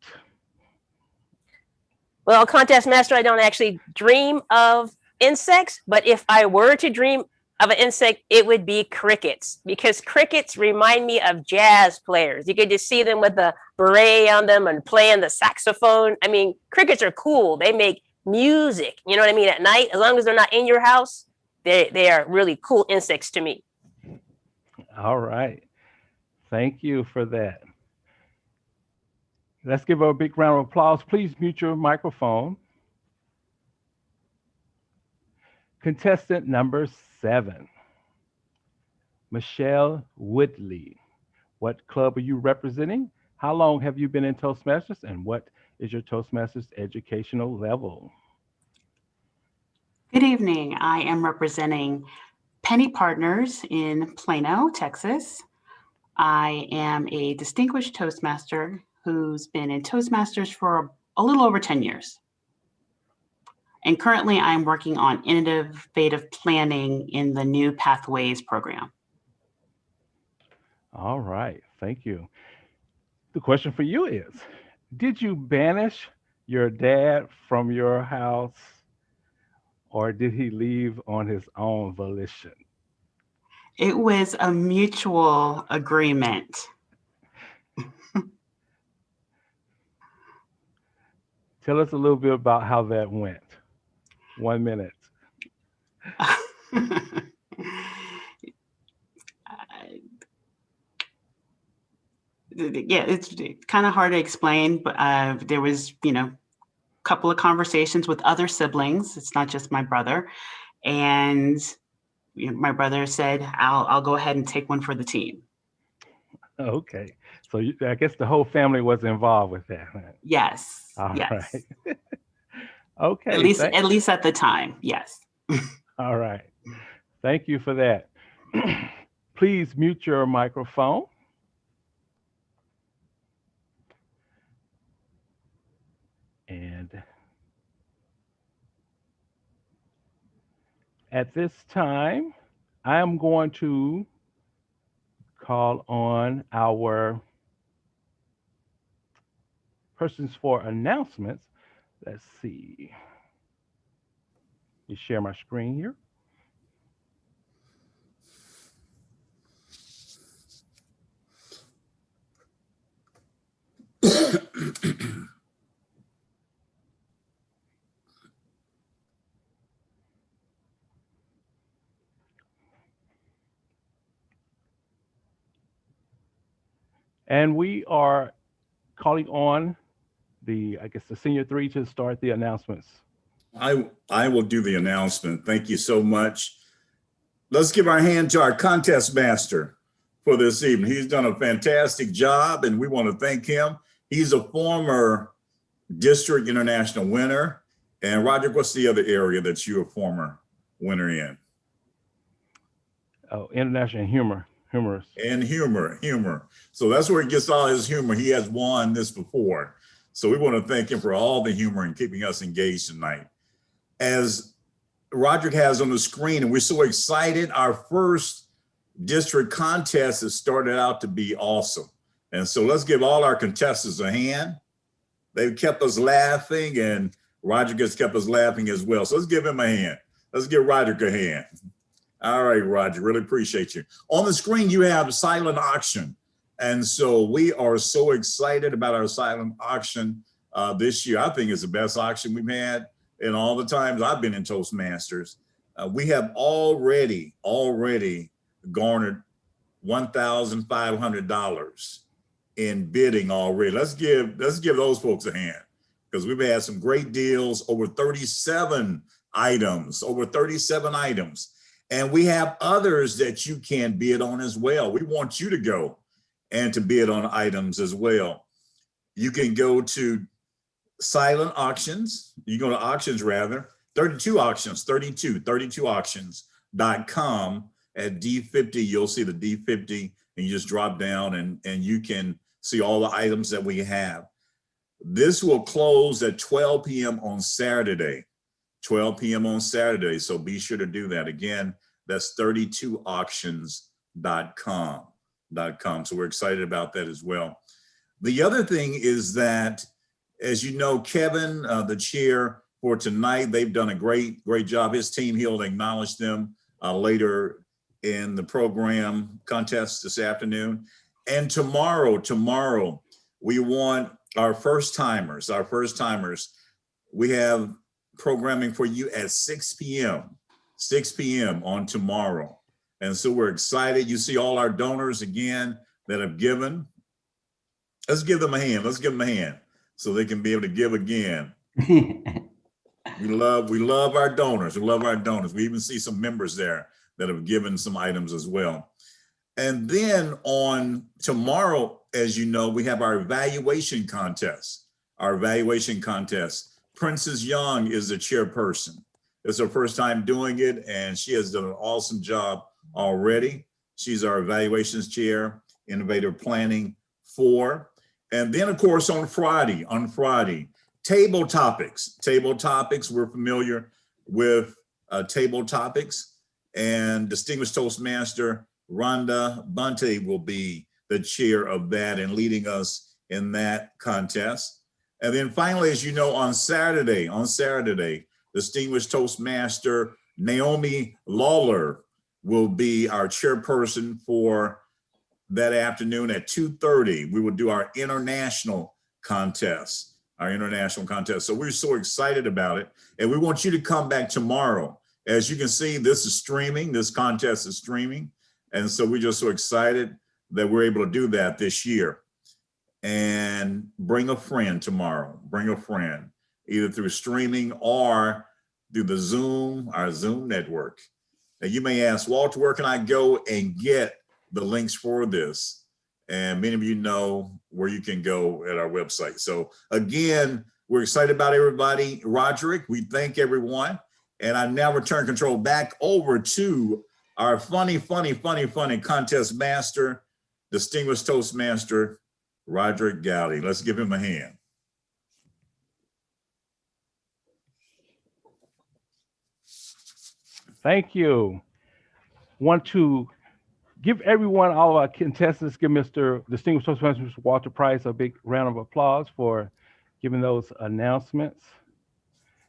Well, Contest Master, I don't actually dream of insects, but if I were to dream of an insect, it would be crickets, because crickets remind me of jazz players. You could just see them with the beret on them and playing the saxophone. I mean, crickets are cool. They make music, you know what I mean, at night. As long as they're not in your house, they are really cool insects to me. All right. Thank you for that. Let's give her a big round of applause. Please mute your microphone. Contestant number 7, Michelle Woodley. What club are you representing? How long have you been in Toastmasters, and what is your Toastmasters educational level? Good evening. I am representing Penny Partners in Plano, Texas. I am a distinguished Toastmaster who's been in Toastmasters for a little over 10 years. And currently I'm working on innovative planning in the New Pathways program. All right, thank you. The question for you is, did you banish your dad from your house, or did he leave on his own volition? It was a mutual agreement. Tell us a little bit about how that went. 1 minute. Yeah, it's kind of hard to explain, but there was, a couple of conversations with other siblings. It's not just my brother. And my brother said, I'll go ahead and take one for the team. Okay. So I guess the whole family was involved with that. Yes. All yes. right. Okay. At least at the time. Yes. All right. Thank you for that. Please mute your microphone. And at this time, I am going to call on our persons for announcements. Let's see. Let me share my screen here. And we are calling on the senior 3 to start the announcements. I will do the announcement. Thank you so much. Let's give our hand to our contest master for this evening. He's done a fantastic job and we want to thank him. He's a former district international winner. And Roger, what's the other area that you're a former winner in? Oh, international humor. Humorous. And humor. So that's where he gets all his humor. He has won this before. So we want to thank him for all the humor and keeping us engaged tonight. As Roderick has on the screen, and we're so excited, our first district contest has started out to be awesome. And so let's give all our contestants a hand. They've kept us laughing and Roderick has kept us laughing as well. So let's give him a hand. Let's give Roderick a hand. All right, Roger, really appreciate you. On the screen, you have silent auction. And so we are so excited about our silent auction this year. I think it's the best auction we've had in all the times I've been in Toastmasters. We have already garnered $1,500 in bidding already. Let's give those folks a hand, because we've had some great deals, over 37 items. And we have others that you can bid on as well. We want you to go and to bid on items as well. You can go to silent auctions. You go to auctions rather, 32 auctions.com. At D50, you'll see the D50, and you just drop down and you can see all the items that we have. This will close at 12 p.m. on Saturday, 12 p.m. on Saturday. So be sure to do that. Again, that's 32auctions.com. So we're excited about that as well. The other thing is that, as you know, Kevin, the chair for tonight, they've done a great job. His team, he'll acknowledge them later in the program contest this afternoon. And tomorrow, we want our first timers. We have programming for you at 6 p.m. on tomorrow. And so we're excited. You see all our donors again that have given. Let's give them a hand. So they can be able to give again. We love our donors. We even see some members there that have given some items as well. And then on tomorrow, as you know, we have our evaluation contest. Princess Young is the chairperson. It's her first time doing it, and she has done an awesome job already. She's our evaluations chair, innovative planning 4. And then, of course, on Friday, table topics. We're familiar with table topics, and Distinguished Toastmaster Rhonda Bunte will be the chair of that and leading us in that contest. And then finally, as you know, on Saturday, Distinguished Toastmaster Naomi Lawler will be our chairperson for that afternoon at 2:30. We will do our international contest. So we're so excited about it. And we want you to come back tomorrow. As you can see, this contest is streaming. And so we're just so excited that we're able to do that this year. And bring a friend tomorrow, either through streaming or through our Zoom network. Now you may ask, Walter, where can I go and get the links for this? And many of you know where you can go at our website. So again, we're excited about everybody. Roderick, we thank everyone. And I now return control back over to our funny contest master, Distinguished Toastmaster, Roderick Gowdy. Let's give him a hand. Thank you. Want to give everyone, all our contestants, give Mr. Distinguished Toastmaster, Mr. Walter Price, a big round of applause for giving those announcements.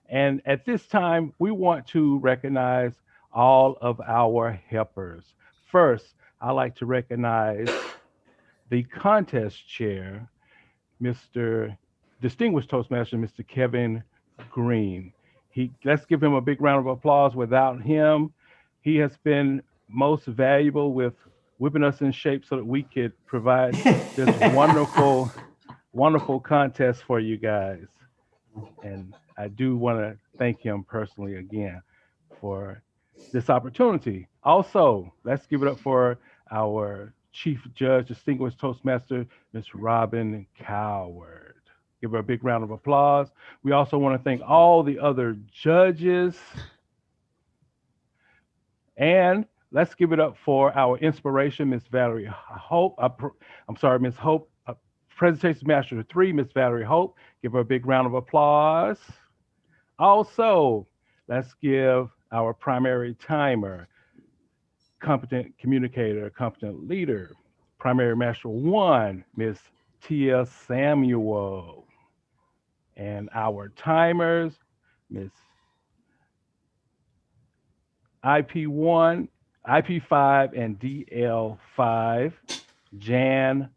And at this time, we want to recognize all of our helpers. First, I'd like to recognize the contest chair, Mr. Distinguished Toastmaster, Mr. Kevin Green. Let's give him a big round of applause. Without him, he has been most valuable with whipping us in shape so that we could provide this wonderful contest for you guys. And I do want to thank him personally again for this opportunity. Also, let's give it up for our Chief Judge, Distinguished Toastmaster, Ms. Robin Coward. Give her a big round of applause. We also want to thank all the other judges. And let's give it up for our inspiration, Ms. Valerie Hope. Ms. Hope, Presentation Master 3, Ms. Valerie Hope. Give her a big round of applause. Also, let's give our primary timer, competent communicator, competent leader, Primary Master 1, Ms. Tia Samuel. And our timers, Ms. IP1, IP5, and DL5, Jan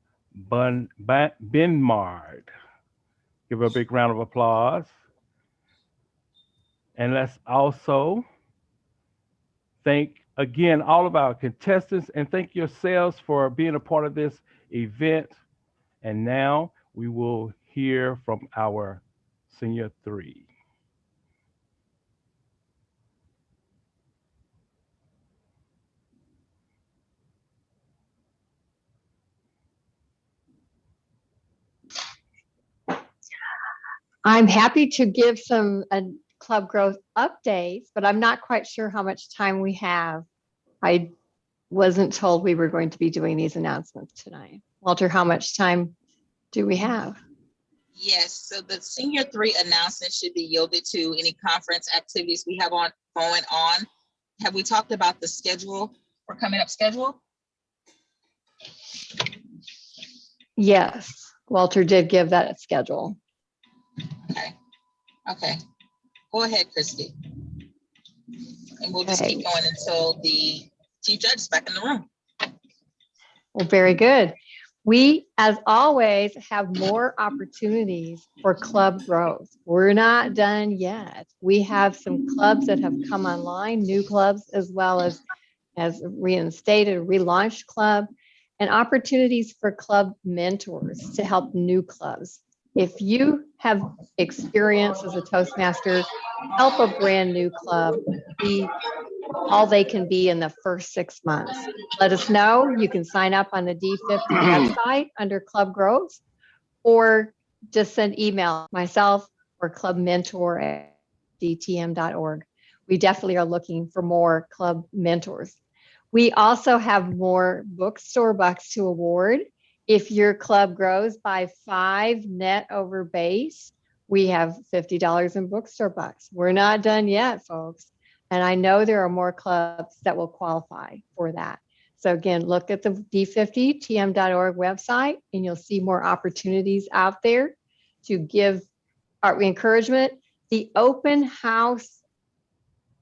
Benmard. Give her a big round of applause. And let's also thank again, all of our contestants, and thank yourselves for being a part of this event. And now we will hear from our senior 3. I'm happy to give some club growth updates, but I'm not quite sure how much time we have. I wasn't told we were going to be doing these announcements tonight. Walter, how much time do we have? Yes, so the senior 3 announcement should be yielded to any conference activities we have going on. Have we talked about the schedule or coming up schedule? Yes, Walter did give that a schedule. Okay. Go ahead, Christy. And we'll just keep going until the chief judge is back in the room. Well, very good. We, as always, have more opportunities for club growth. We're not done yet. We have some clubs that have come online, new clubs, as well as reinstated, relaunched club, and opportunities for club mentors to help new clubs. If you have experience as a Toastmaster, help a brand new club be all they can be in the first 6 months. Let us know. You can sign up on the D50 website under Club Growth, or just send email myself or club mentor at dtm.org. We definitely are looking for more club mentors. We also have more bookstore bucks to award. If your club grows by 5 net over base, we have $50 in bookstore bucks. We're not done yet, folks. And I know there are more clubs that will qualify for that. So again, look at the D50tm.org website and you'll see more opportunities out there to give our encouragement. The open house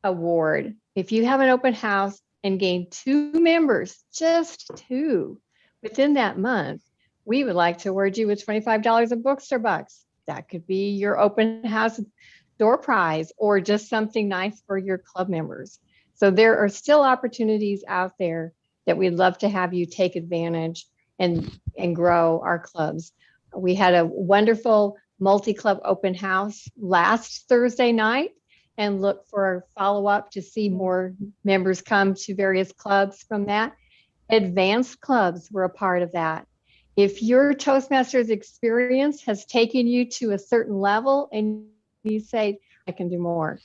award, if you have an open house and gain 2 members, just 2 within that month, we would like to award you with $25 in bookstore bucks. That could be your open house door prize or just something nice for your club members. So there are still opportunities out there that we'd love to have you take advantage and grow our clubs. We had a wonderful multi-club open house last Thursday night, and look for a follow-up to see more members come to various clubs from that. Advanced clubs were a part of that. If your Toastmasters experience has taken you to a certain level and you say, I can do more,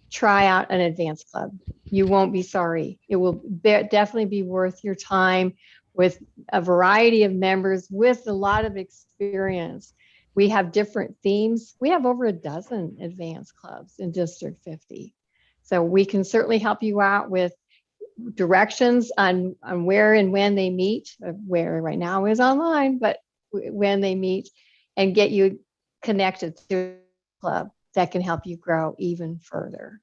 try out an advanced club. You won't be sorry. It will definitely be worth your time with a variety of members with a lot of experience. We have different themes. We have over a dozen advanced clubs in District 50. So we can certainly help you out with directions on where and when they meet, where right now is online, but when they meet, and get you connected to a club that can help you grow even further.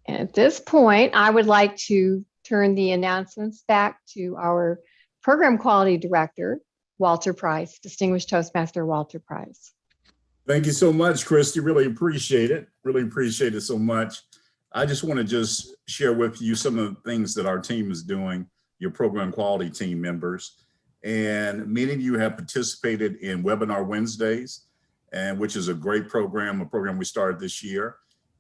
And at this point, I would like to turn the announcements back to our Program Quality Director, Walter Price, Distinguished Toastmaster Walter Price. Thank you so much, Christy. Really appreciate it. Really appreciate it so much. I just want to just share with you some of the things that our team is doing, your program quality team members. And many of you have participated in Webinar Wednesdays, and which is a great program, a program we started this year.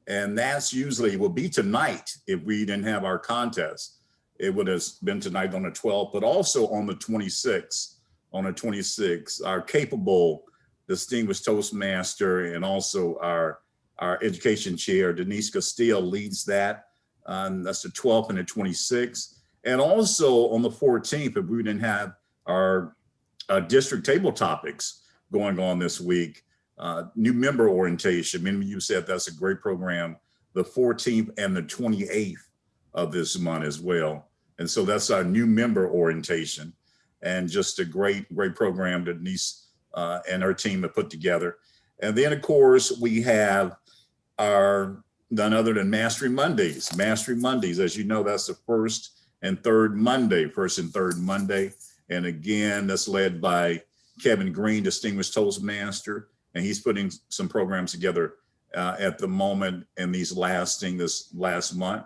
And that's usually will be tonight if we didn't have our contest. It would have been tonight on the 12th, but also on the 26th. On the 26th, our capable distinguished Toastmaster and also our education chair, Denise Castile, leads that. That's the 12th and the 26th. And also on the 14th, if we didn't have our district table topics going on this week, new member orientation. Many of you said that's a great program, the 14th and the 28th of this month as well. And so that's our new member orientation, and just a great program that Denise and her team have put together. And then of course we have our none other than Mastery Mondays. Mastery Mondays, as you know, that's the first and third Monday. And again, that's led by Kevin Green, Distinguished Toastmaster. And he's putting some programs together at the moment in this last month.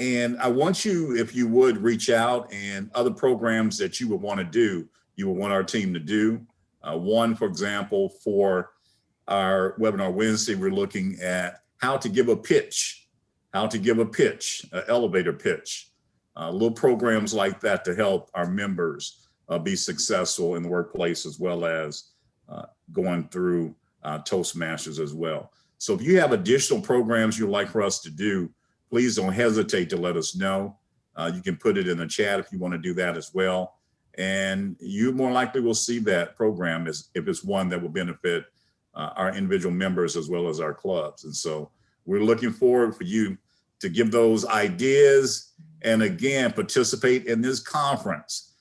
And I want you, if you would, reach out and other programs that you would want to do, you would want our team to do. One, for example, for our webinar Wednesday, we're looking at how to give a pitch, an elevator pitch, little programs like that to help our members be successful in the workplace, as well as going through Toastmasters as well. So if you have additional programs you'd like for us to do, please don't hesitate to let us know. You can put it in the chat if you want to do that as well. And you more likely will see that program if it's one that will benefit our individual members as well as our clubs. And so we're looking forward for you to give those ideas and again, participate in this conference.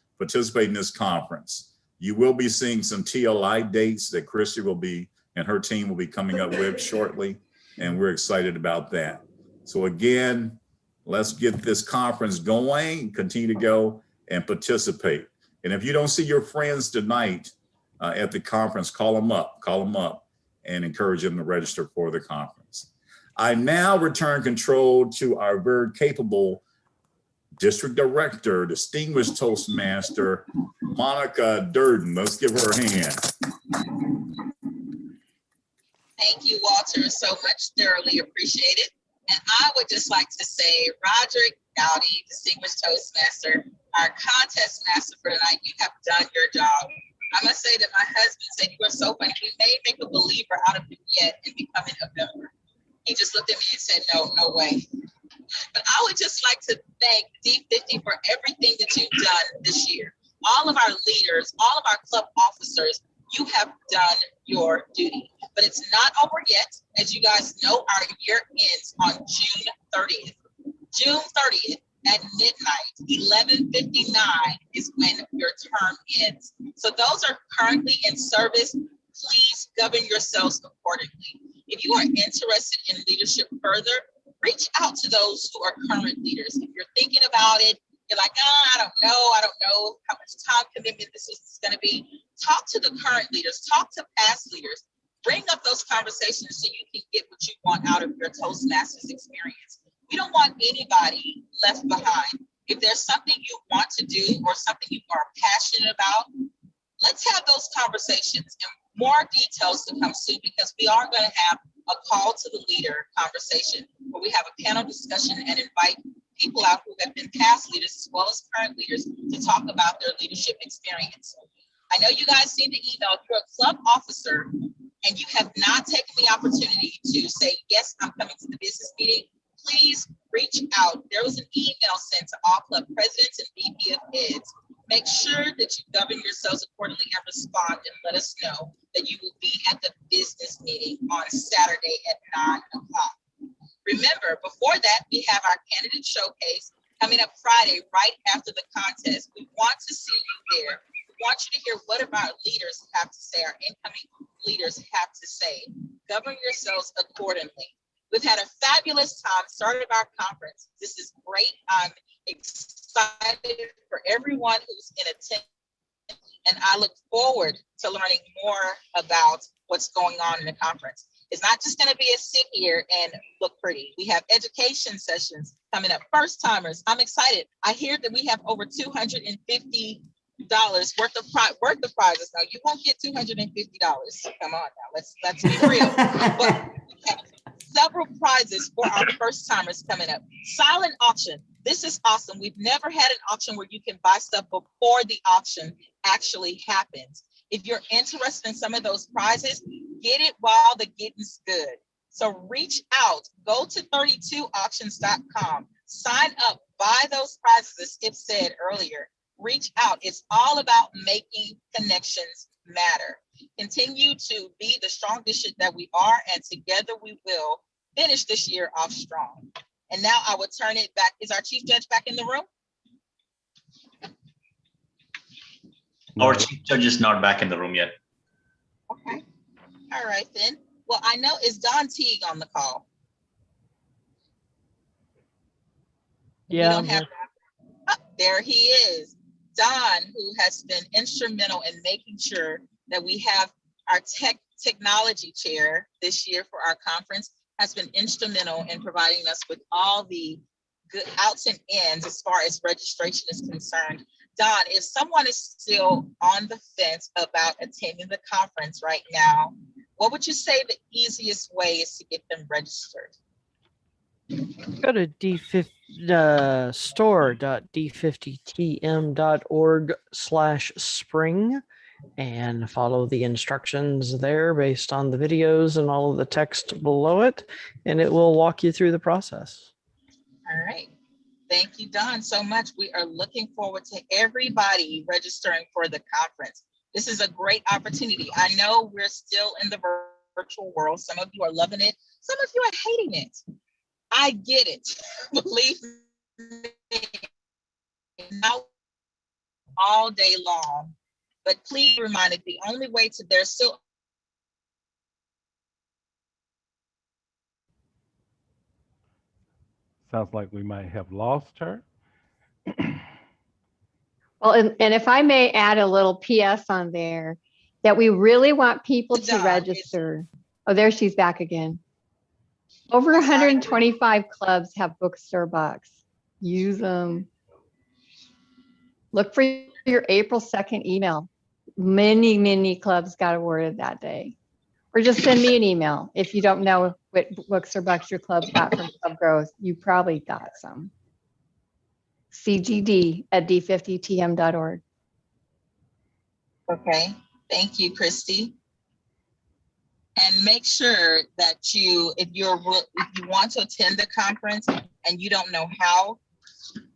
You will be seeing some TLI dates that Christy will be and her team will be coming up with shortly. And we're excited about that. So again, let's get this conference going, continue to go and participate. And if you don't see your friends tonight at the conference, call them up and encourage them to register for the conference. I now return control to our very capable District Director, distinguished Toastmaster, Monica Durden. Let's give her a hand. Thank you, Walter, so much. Thoroughly appreciate it. And I would just like to say, Roderick Dowdy, distinguished Toastmaster, our contest master for tonight, you have done your job. I must say that my husband said you were so funny. We may make a believer out of you yet in becoming a member. He just looked at me and said, no way. But I would just like to thank D50 for everything that you've done this year. All of our leaders, all of our club officers, you have done your duty. But it's not over yet. As you guys know, our year ends on June 30th. June 30th at midnight, 11:59 is when your term ends. So those are currently in service. Please govern yourselves accordingly. If you are interested in leadership further, reach out to those who are current leaders. If you're thinking about it, you're like, I don't know how much time commitment this is going to be. Talk to the current leaders, talk to past leaders, bring up those conversations so you can get what you want out of your Toastmasters experience. We don't want anybody left behind. If there's something you want to do or something you are passionate about, let's have those conversations and more details to come soon, because we are going to have a call to the leader conversation where we have a panel discussion and invite people out who have been past leaders as well as current leaders to talk about their leadership experience. I know you guys seen the email. If you're a club officer and you have not taken the opportunity to say, yes, I'm coming to the business meeting, please reach out. There was an email sent to all club presidents and VP of heads. Make sure that you govern yourselves accordingly and respond and let us know that you will be at the business meeting on Saturday at 9 o'clock. Remember, before that, we have our candidate showcase coming up Friday, right after the contest. We want to see you there. We want you to hear what our leaders have to say, our incoming leaders have to say. Govern yourselves accordingly. We've had a fabulous time, started our conference. This is great. I'm excited for everyone who's in attendance, and I look forward to learning more about what's going on in the conference. It's not just going to be a sit here and look pretty. We have education sessions coming up. First timers, I'm excited. I hear that we have over $250 worth of prizes. Now you won't get $250. Come on now, let's be real. But we have several prizes for our first timers coming up. Silent auction. This is awesome. We've never had an auction where you can buy stuff before the auction actually happens. If you're interested in some of those prizes, get it while the getting's good. So reach out, go to 32auctions.com, sign up, buy those prizes, as Skip said earlier. Reach out. It's all about making connections matter. Continue to be the strong district that we are, and together we will finish this year off strong. And now I will turn it back. Is our chief judge back in the room? Our chief judge is not back in the room yet. Okay. All right then. Well, I know, is Don Teague on the call? Yeah. There he is. Don, who has been instrumental in making sure that we have our technology chair this year for our conference, has been instrumental in providing us with all the good outs and ins as far as registration is concerned. Don, if someone is still on the fence about attending the conference right now, what would you say the easiest way is to get them registered? Go to store.d50tm.org/spring and follow the instructions there based on the videos and all of the text below it, and it will walk you through the process. All right. Thank you, Don, so much. We are looking forward to everybody registering for the conference. This is a great opportunity. I know we're still in the virtual world. Some of you are loving it. Some of you are hating it. I get it. Believe me, not all day long. But please be reminded, the only way to, there's still Sounds like we might have lost her. Well, and if I may add a little PS on there, that we really want people to register. Oh, there she's back again. Over 125 clubs have bookstore bucks. Use them. Look for your April 2nd email. Many clubs got awarded that day. Or just send me an email. If you don't know what bookstore bucks your club got from Club Growth, you probably got some. cgd@d50tm.org. okay. Thank you, Christy. And make sure that if you want to attend the conference and you don't know how,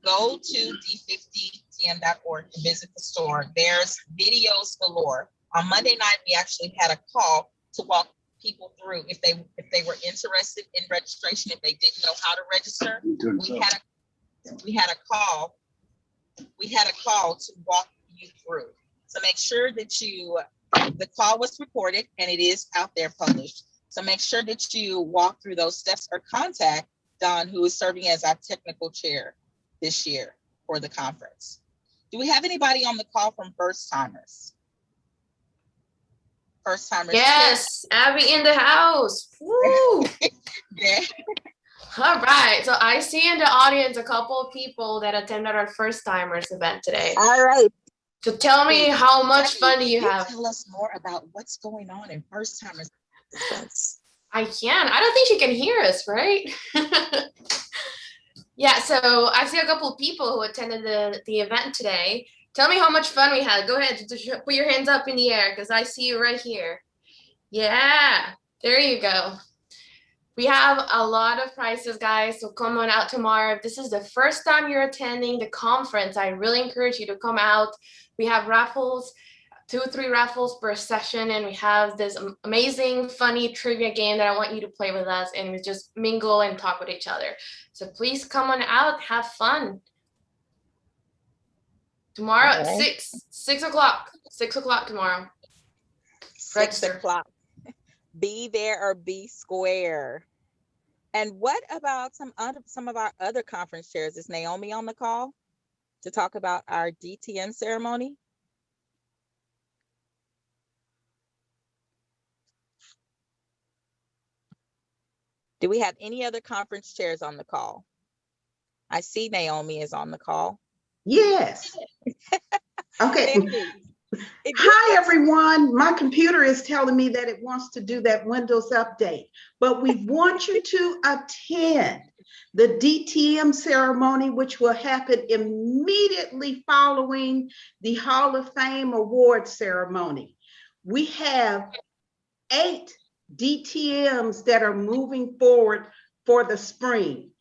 go to d50tm.org and visit the store. There's videos galore. On Monday night, we actually had a call to walk people through if they were interested in registration, if they didn't know how to register. We had a call to walk you through. So make sure that the call was recorded and it is out there published. So make sure that you walk through those steps or contact Don, who is serving as our technical chair this year for the conference. Do we have anybody on the call from First Timers? First Timers. Yes, Abby in the house. Woo! Yeah. All right, so I see in the audience a couple of people that attended our First Timers event today. All right. So tell me, how much fun do you have? Tell us more about what's going on in First Timers events. I can. I don't think she can hear us, right? Yeah, so I see a couple of people who attended the event today. Tell me how much fun we had. Go ahead, put your hands up in the air because I see you right here. Yeah, there you go. We have a lot of prizes, guys, so come on out tomorrow. If this is the first time you're attending the conference, I really encourage you to come out. We have raffles, 2-3 raffles per session, and we have this amazing, funny trivia game that I want you to play with us, and we just mingle and talk with each other. So please come on out, have fun. Tomorrow at 6 o'clock. 6 o'clock tomorrow. 6 o'clock. Be there or be square. And what about some of our other conference chairs? Is Naomi on the call to talk about our DTM ceremony? Do we have any other conference chairs on the call? I see Naomi is on the call. Yes. Okay. Hi, everyone. My computer is telling me that it wants to do that Windows update, but we want you to attend the DTM ceremony, which will happen immediately following the Hall of Fame award ceremony. We have 8 DTMs that are moving forward for the spring.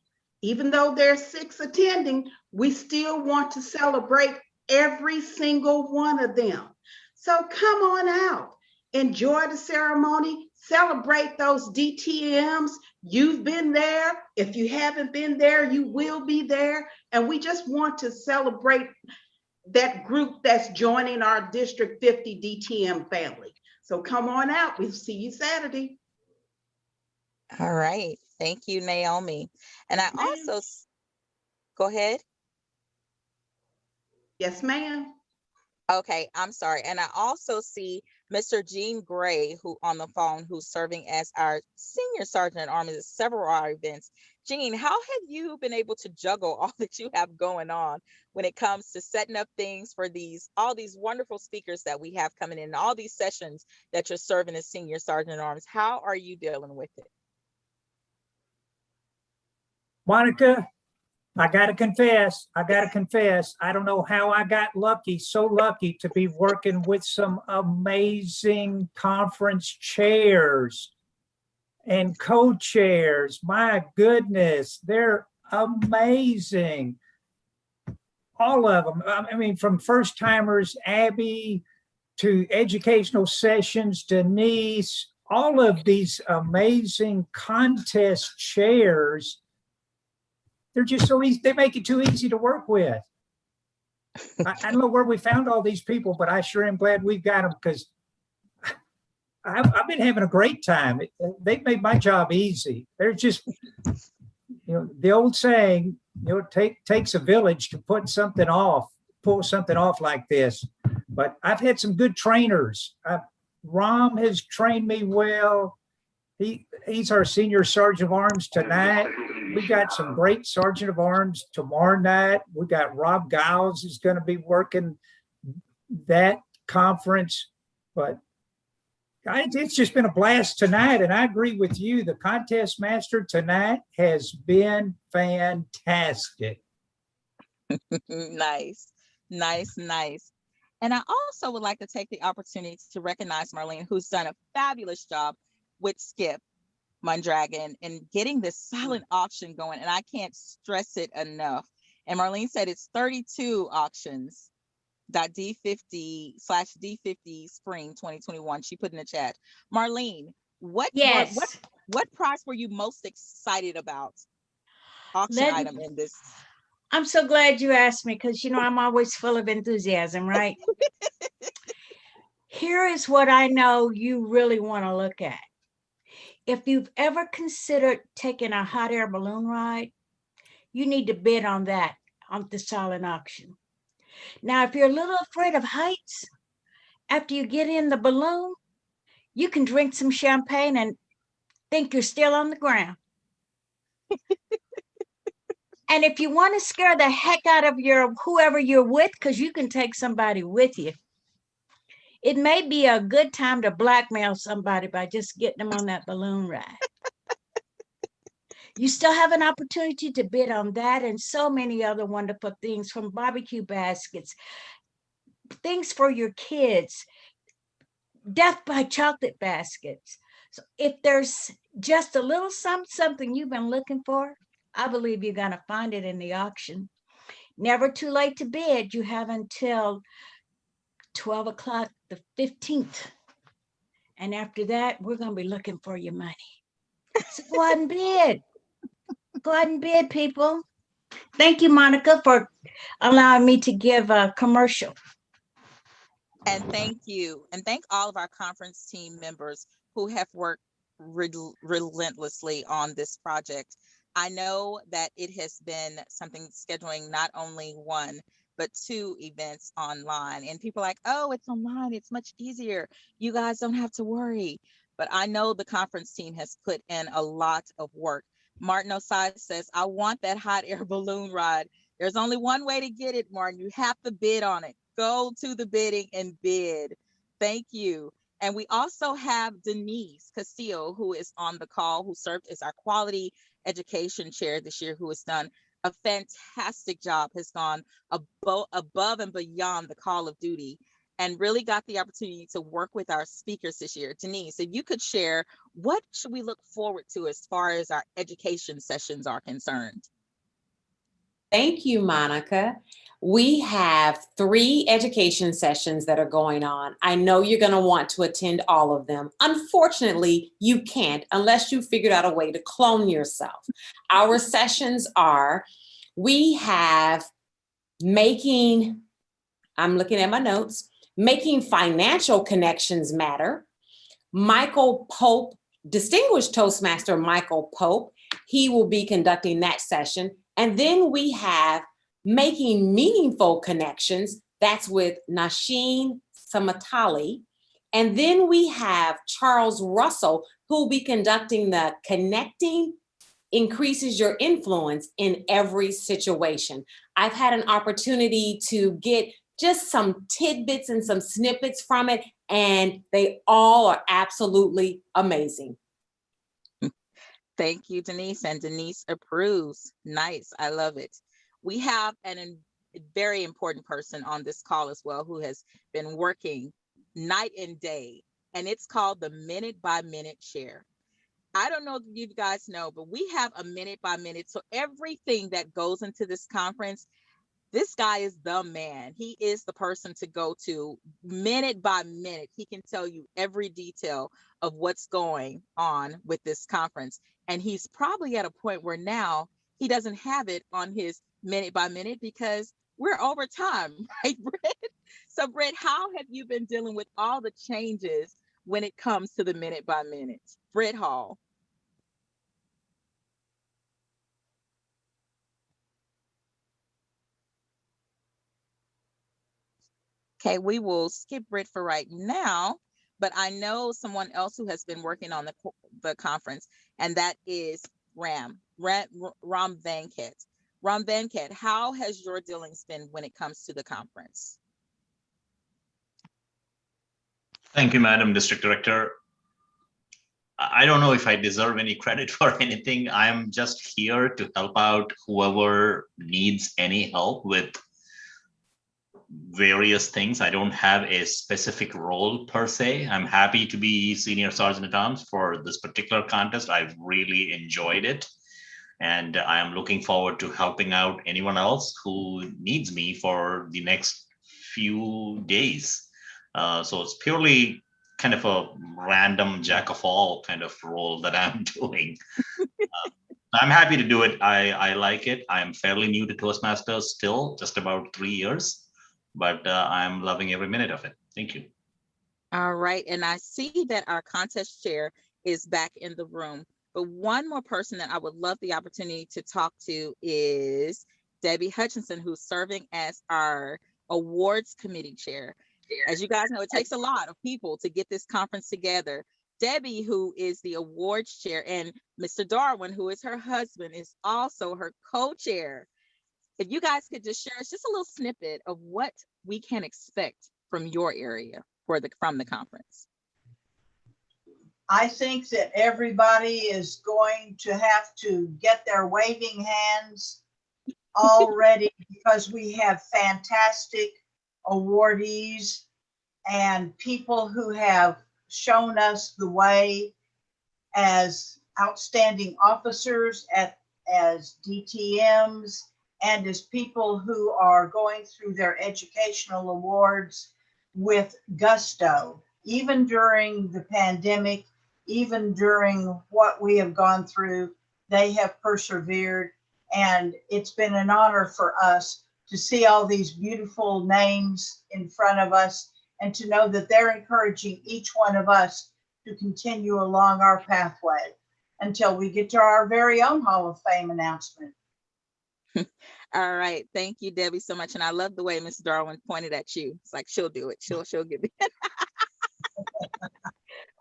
Even though there's 6 attending, we still want to celebrate every single one of them. So come on out, enjoy the ceremony, celebrate those DTMs. You've been there. If you haven't been there, you will be there. And we just want to celebrate that group that's joining our District 50 DTM family. So come on out. We'll see you Saturday. All right. Thank you, Naomi. And I also, go ahead. Yes, ma'am. Okay, I'm sorry. And I also see Mr. Gene Gray, who on the phone, who's serving as our senior sergeant at arms at several of our events. Gene, how have you been able to juggle all that you have going on when it comes to setting up things for all these wonderful speakers that we have coming in, all these sessions that you're serving as senior sergeant at arms? How are you dealing with it? Monica, I got to confess, I don't know how I got so lucky to be working with some amazing conference chairs and co-chairs. My goodness, they're amazing. All of them. I mean, from first timers, Abby, to educational sessions, Denise, all of these amazing contest chairs. They're just so easy. They make it too easy to work with. I don't know where we found all these people, but I sure am glad we've got them, because I've been having a great time. They've made my job easy. They're just, the old saying, it takes a village to pull something off like this. But I've had some good trainers. Ram has trained me well. He's our senior sergeant of arms tonight. We got some great sergeant of arms tomorrow night. We got Rob Giles is going to be working that conference. But it's just been a blast tonight. And I agree with you. The contest master tonight has been fantastic. Nice. And I also would like to take the opportunity to recognize Marlene, who's done a fabulous job with Skip Mondragon and getting this silent auction going. And I can't stress it enough. And Marlene said it's 32 auctions. D50/D50 spring 2021. She put in the chat. Marlene, what prize were you most excited about? Auction item in this. I'm so glad you asked me, because I'm always full of enthusiasm, right? Here is what I know you really want to look at. If you've ever considered taking a hot air balloon ride, you need to bid on that on the silent auction. Now, if you're a little afraid of heights, after you get in the balloon, you can drink some champagne and think you're still on the ground. And if you want to scare the heck out of whoever you're with, because you can take somebody with you, it may be a good time to blackmail somebody by just getting them on that balloon ride. You still have an opportunity to bid on that and so many other wonderful things, from barbecue baskets, things for your kids, death by chocolate baskets. So if there's just a little something you've been looking for, I believe you're going to find it in the auction. Never too late to bid. You have until 12 o'clock the 15th. And after that, we're going to be looking for your money. So go out and bid. Go out and bid, people. Thank you, Monica, for allowing me to give a commercial. And thank you. And thank all of our conference team members who have worked relentlessly on this project. I know that it has been something scheduling not only one, but 2 events online. And people are like, oh, it's online. It's much easier. You guys don't have to worry. But I know the conference team has put in a lot of work. Martin Osai says, I want that hot air balloon ride. There's only one way to get it, Martin. You have to bid on it. Go to the bidding and bid. Thank you. And we also have Denise Castillo, who is on the call, who served as our quality education chair this year, who has done a fantastic job, has gone above and beyond the call of duty, and really got the opportunity to work with our speakers this year. Denise, if you could share, what should we look forward to as far as our education sessions are concerned? Thank you, Monica. We have 3 education sessions that are going on. I know you're going to want to attend all of them. Unfortunately, you can't unless you figured out a way to clone yourself. Our sessions are, we have I'm looking at my notes, Making Financial Connections Matter. Michael Pope, distinguished Toastmaster Michael Pope, he will be conducting that session. And then we have Making Meaningful Connections. That's with Nasheen Samatali. And then we have Charles Russell, who will be conducting the Connecting Increases Your Influence in Every Situation. I've had an opportunity to get just some tidbits and some snippets from it, and they all are absolutely amazing. Thank you, Denise, and Denise approves. Nice, I love it. We have a very important person on this call as well who has been working night and day, and it's called the Minute by Minute Chair. I don't know if you guys know, but we have a minute by minute. So everything that goes into this conference, this guy is the man. He is the person to go to minute by minute. He can tell you every detail of what's going on with this conference. And he's probably at a point where now he doesn't have it on his minute by minute because we're over time, right, Britt? So Britt, how have you been dealing with all the changes when it comes to the minute by minute? Britt Hall. Okay, we will skip Britt for right now, but I know someone else who has been working on the conference, and that is Ram Venkat. Ram Venkat, how has your dealings been when it comes to the conference? Thank you, Madam District Director. I don't know if I deserve any credit for anything. I'm just here to help out whoever needs any help with various things. I don't have a specific role per se. I'm happy to be Senior Sergeant at Arms for this particular contest. I've really enjoyed it. And I am looking forward to helping out anyone else who needs me for the next few days. So it's purely kind of a random jack of all kind of role that I'm doing. I'm happy to do it. I like it. I'm fairly new to Toastmasters still, just about 3 years, but I'm loving every minute of it. Thank you. All right. And I see that our contest chair is back in the room. But one more person that I would love the opportunity to talk to is Debbie Hutchinson, who's serving as our awards committee chair. As you guys know, it takes a lot of people to get this conference together. Debbie, who is the awards chair, and Mr. Darwin, who is her husband, is also her co-chair. If you guys could just share us just a little snippet of what we can expect from your area from the conference. I think that everybody is going to have to get their waving hands already because we have fantastic awardees and people who have shown us the way as outstanding officers, as DTMs, and as people who are going through their educational awards with gusto. Even during the pandemic, even during what we have gone through, they have persevered. And it's been an honor for us to see all these beautiful names in front of us and to know that they're encouraging each one of us to continue along our pathway until we get to our very own Hall of Fame announcement. All right. Thank you, Debbie, so much. And I love the way Ms. Darwin pointed at you. It's like, she'll do it. She'll give it.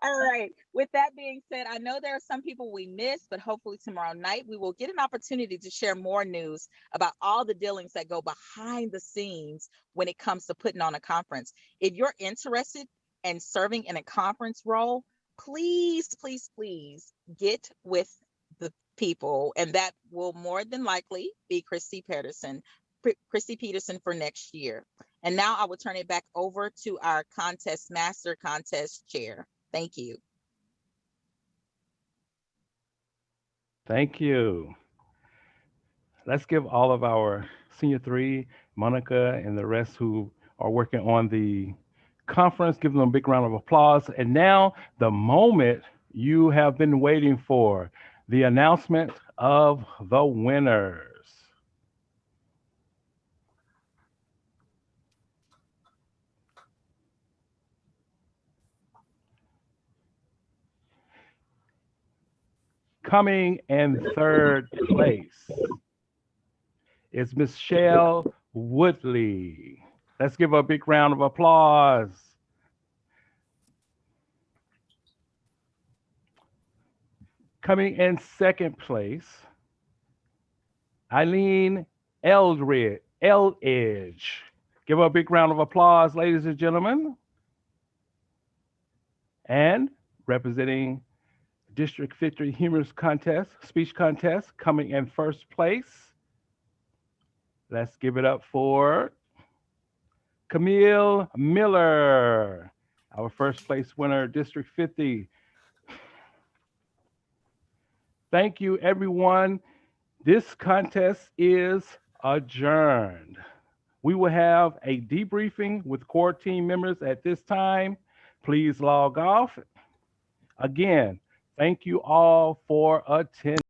All right. With that being said, I know there are some people we missed, but hopefully tomorrow night we will get an opportunity to share more news about all the dealings that go behind the scenes when it comes to putting on a conference. If you're interested in serving in a conference role, please, please, please get with the people, and that will more than likely be Christy Peterson for next year. And now I will turn it back over to our contest master, contest chair. Thank you. Thank you. Let's give all of our senior three, Monica and the rest who are working on the conference, give them a big round of applause. And now the moment you have been waiting for, the announcement of the winners. Coming in third place is Michelle Woodley. Let's give her a big round of applause. Coming in second place, Eileen Eldridge. Give her a big round of applause, ladies and gentlemen. And representing District 50 Humorous Contest, Speech Contest, coming in first place. Let's give it up for Camille Miller, our first place winner, District 50. Thank you, everyone. This contest is adjourned. We will have a debriefing with core team members at this time. Please log off. Again, thank you all for attending.